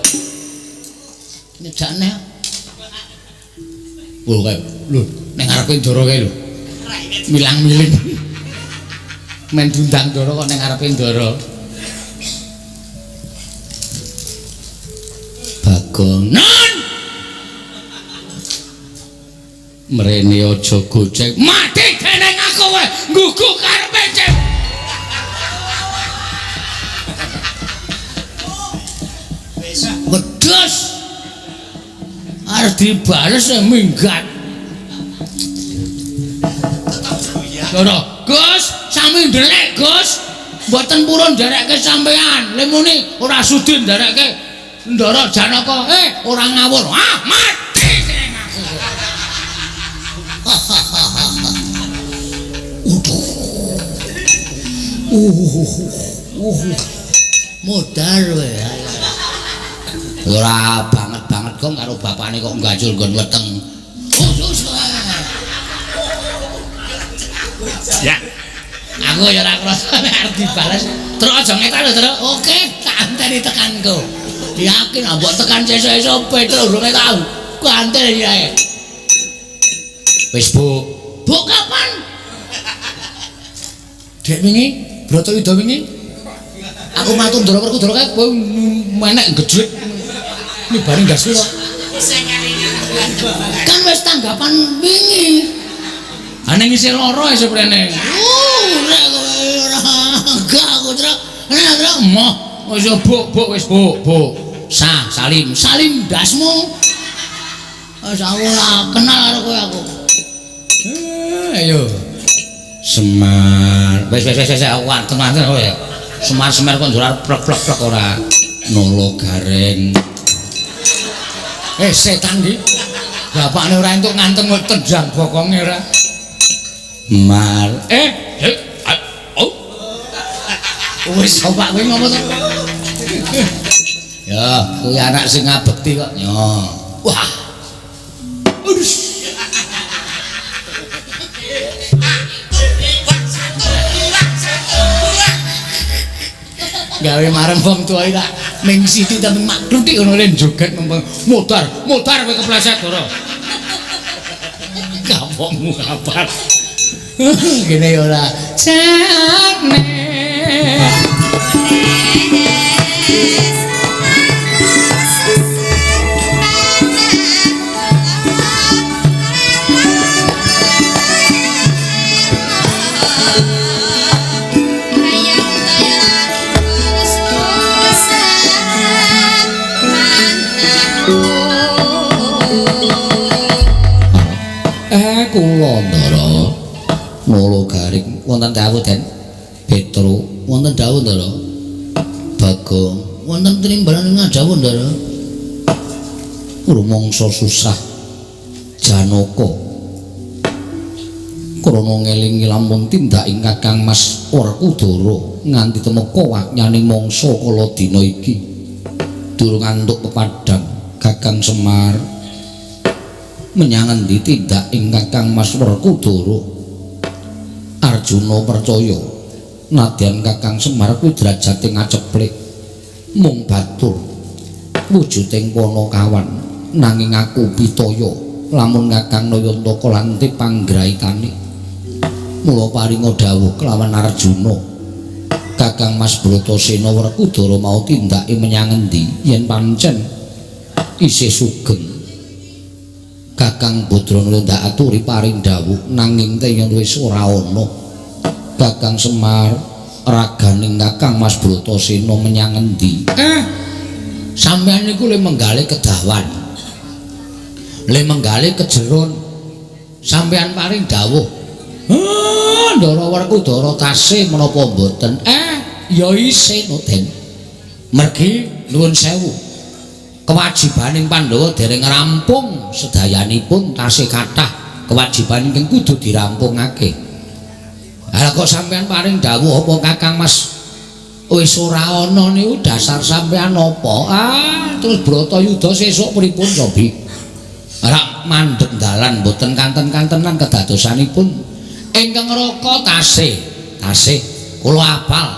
Nyejakne. Lho kae. Lho, ning ngarepe Ndara kae lho. Milang-miling. Men dundang Ndara kok ning ngarepe Ndara. Bagong. Non. Mrene aja gocek. Mati dening aku kowe. Nggugu karepe cep. Wedhus. Arep dibales minggat. Ndara. Gus, sami ndelek, Gus. Mboten purun nderekke sampean. Lemune ora sudi nderekke Ndara Janaka. Ora ngawur. Ah, mati dening aku. Modar wae. Ora banget kok karo bapakne kok nggajul nggon weteng. Ya. Aku ya ora krasa nek arep dibales. Terus aja ngetan lho, Terus. Oke, tak anteni tekanku. Yakin mbok tekan sesuk-esuk Petro urung tau. Ku anteni ae. Wis, Bu. Bu kapan? Dek wingi, Broto Ida wingi. Aku matur Ndara werku Ndara kae kowe menek gedhe. Ini bareng gas kok. Kan wis tanggapan wingi. Ane ngisi loro ya seprene. Ora kowe ora. Gak aku Tru. Nek Tru moh. Wis Bu wis Bu. Salim dasmu. Wis aku ora kenal karo kowe aku. Ayo. Semar. Wis aku anteng-anteng kowe. Semar kok njular plek-plek ora. Nolo Gareng. Setan iki. Bapakne ora entuk nganteng kok tendang bokonge ora. Mar. Oh. Wis opak kowe ngopo to? Ya, kuwi anak sing ngabekti kok. Yo. Wah. Gawe marang wong tuwa iki tak ning siti ta ning makrutik ngono le joget mutar kowe kepleset ora. Kampungmu kapan? Gini ya ora. Jane. Kula Ndara Nolo Gareng wonten dawuh Den Petro wonten dawuh Ndara Bagong wonten trimbalan ngadhawuh Ndara rumangsa susah Janaka krana ngelingi lamun tindak ing Kakang Mas Werkudara nganti temeka waknyane mangsa kala dina iki durung antuk pepadang Kakang Semar menyang endi tindak ing Kakang Mas Werkudara Arjuna percaya nadyan Kakang Semar kuwi derajate ngaceplik mung batur wujuding Panakawan nanging aku pitaya lamun Kakang Nayantaka lan panggraitane mula paringa dawuh kelawan Arjuna Kakang Mas Bratasena Werkudara mau tindake menyang endi yen pancen isih sugeng Kakang Badrana ndak aturi paring dawuh nanging yen wis ora ana Kakang Semar raganing Kakang Mas Bratasena menyang endi sampeyan niku le menggale kedawan le menggale kejeron sampeyan paring dawuh Ndara Werkudara tasih menapa mboten ya isih Den mergi nuwun sewu kewajibaning Pandhawa dereng rampung sedayanipun tasih kathah kewajiban ingkang kudu dirampungake. Lah kok sampean paring dawuh apa Kakang Mas Wis ora ana niku dasar sampean apa? Terus Bratayuda sesuk pripun Sobi? Rak mandeg dalan mboten kanten-kantenan kedadosanipun. Ingkang Raka tasih kula apal.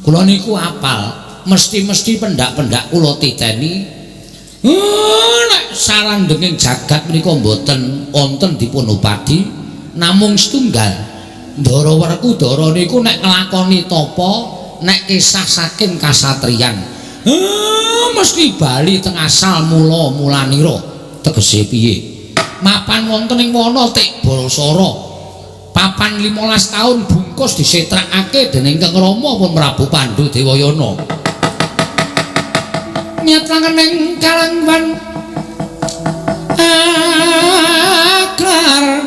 Kula niku apal, mesti pendak-pendak kula titeni. Nek sarandenging jagat menika mboten wonten dipun upadi, namung setunggal. Ndara Werkudara niku nek nglakoni tapa nek kisah saking kasatriyan mesti bali teng asal mula-mulanira tegese piye mapan wonten ing wana Tik Balasara papan 15 taun bungkus disetrakake dening Kang Rama pun Prabu Pandhu Dewayana nyat langening kalangban aklar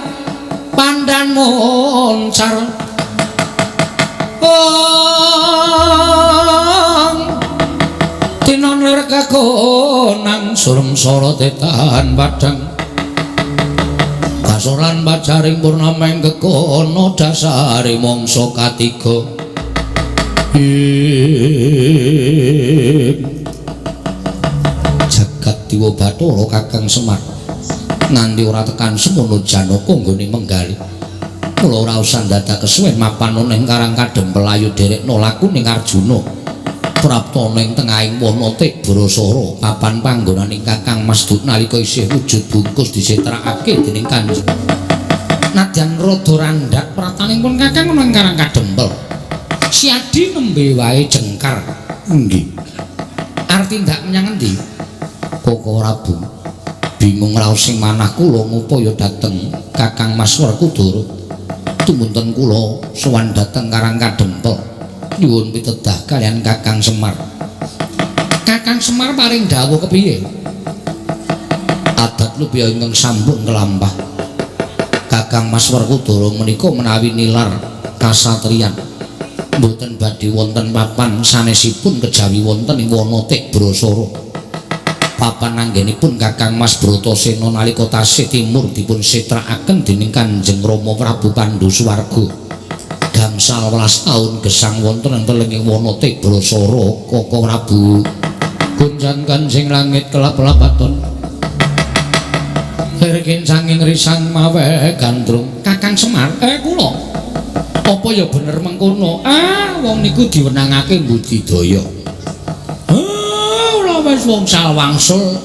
pandan moncar tinon lir kakonang suremsara tetahan padhang kasoran bacaring purnameng kekono dasare mangsa katiga jagat Dewa Bathara Kakang Semar nganti ora tekan semono Janaka nggone menggali kula ora usah dadak kesuwen mapan ning Karang Kadempel ayu derekno laku ning Arjuna prapta ning tengahing wana Tik Balasara papan panggonaning Kakang Mas Duk nalika isih wujud bungkus disetrakake dening Kanjeng nadyan rada randhak pratanipun Kakang ning Karang Kadempel siadi nembe wae jengkar nggih arep tindak menyang endi Koko Prabu bingung raos sing manah kula ngupaya dhateng Kakang Mas Werkudara tumunten kula sowan dhateng Karang Kadempel nyuwun pitedah kalian Kakang Semar. Kakang Semar paring dawuh kepiye? Adat lupya ingkang sampun kelampah. Kakang Mas Werkudara menika menawi nilar kasatriyan mboten badhe wonten papan sanesipun kejawi wonten ing wana Tik Brasara. Papan anggenipun Kakang Mas Bratasena nalika tasih timur dipun setrakaken dening Kanjeng Rama Prabu Pandhu Swarga. Gangsal 12 taun gesang wonten ing telenging wana Tik Brasara Koko Prabu. Gunjan Kanjeng langit kelap-kelap aton. Hirkin sanging risang mawe gandrung. Kakang Semar, kula. Apa ya bener mengkono? Wong niku diwenangake budidaya. Wis wong salwangsul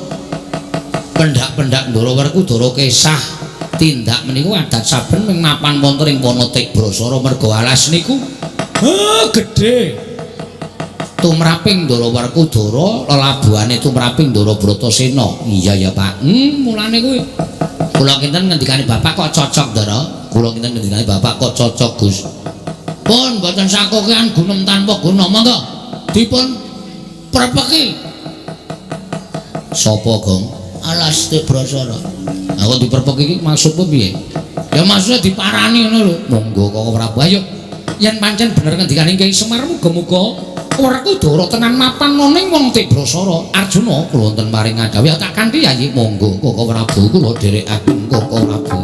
pendak-pendak Ndara Werkudara kesah tindak meniku adat saben ing mapan wonten ing wana Tik Brasara merga alas niku gedhe tumraping Ndara Werkudara lelabuhane tumraping Ndara Bratasena. Iya ya Pak. Mulane kuwi kula kinten ngendikane Bapak kok cocok Ndara. Kula kinten ngendikane Bapak kok cocok Gus. Pun mboten sakokean gunem tanpa guna monggo dipun prepeki. Sapa Gong? Alas Tik Brasara. Aku diperpek iki maksudmu piye? Ya maksudnya diparani ngono lho. Monggo Koko Prabu ayo. Yen pancen bener ngendikane Kyai Semar muga-muga Werkudara tenan mapan ning wong Tik Brasara. Arjuna kula wonten paring ngadawi tak kanthi yayi monggo Koko Prabu kula dherekaken Koko Prabu.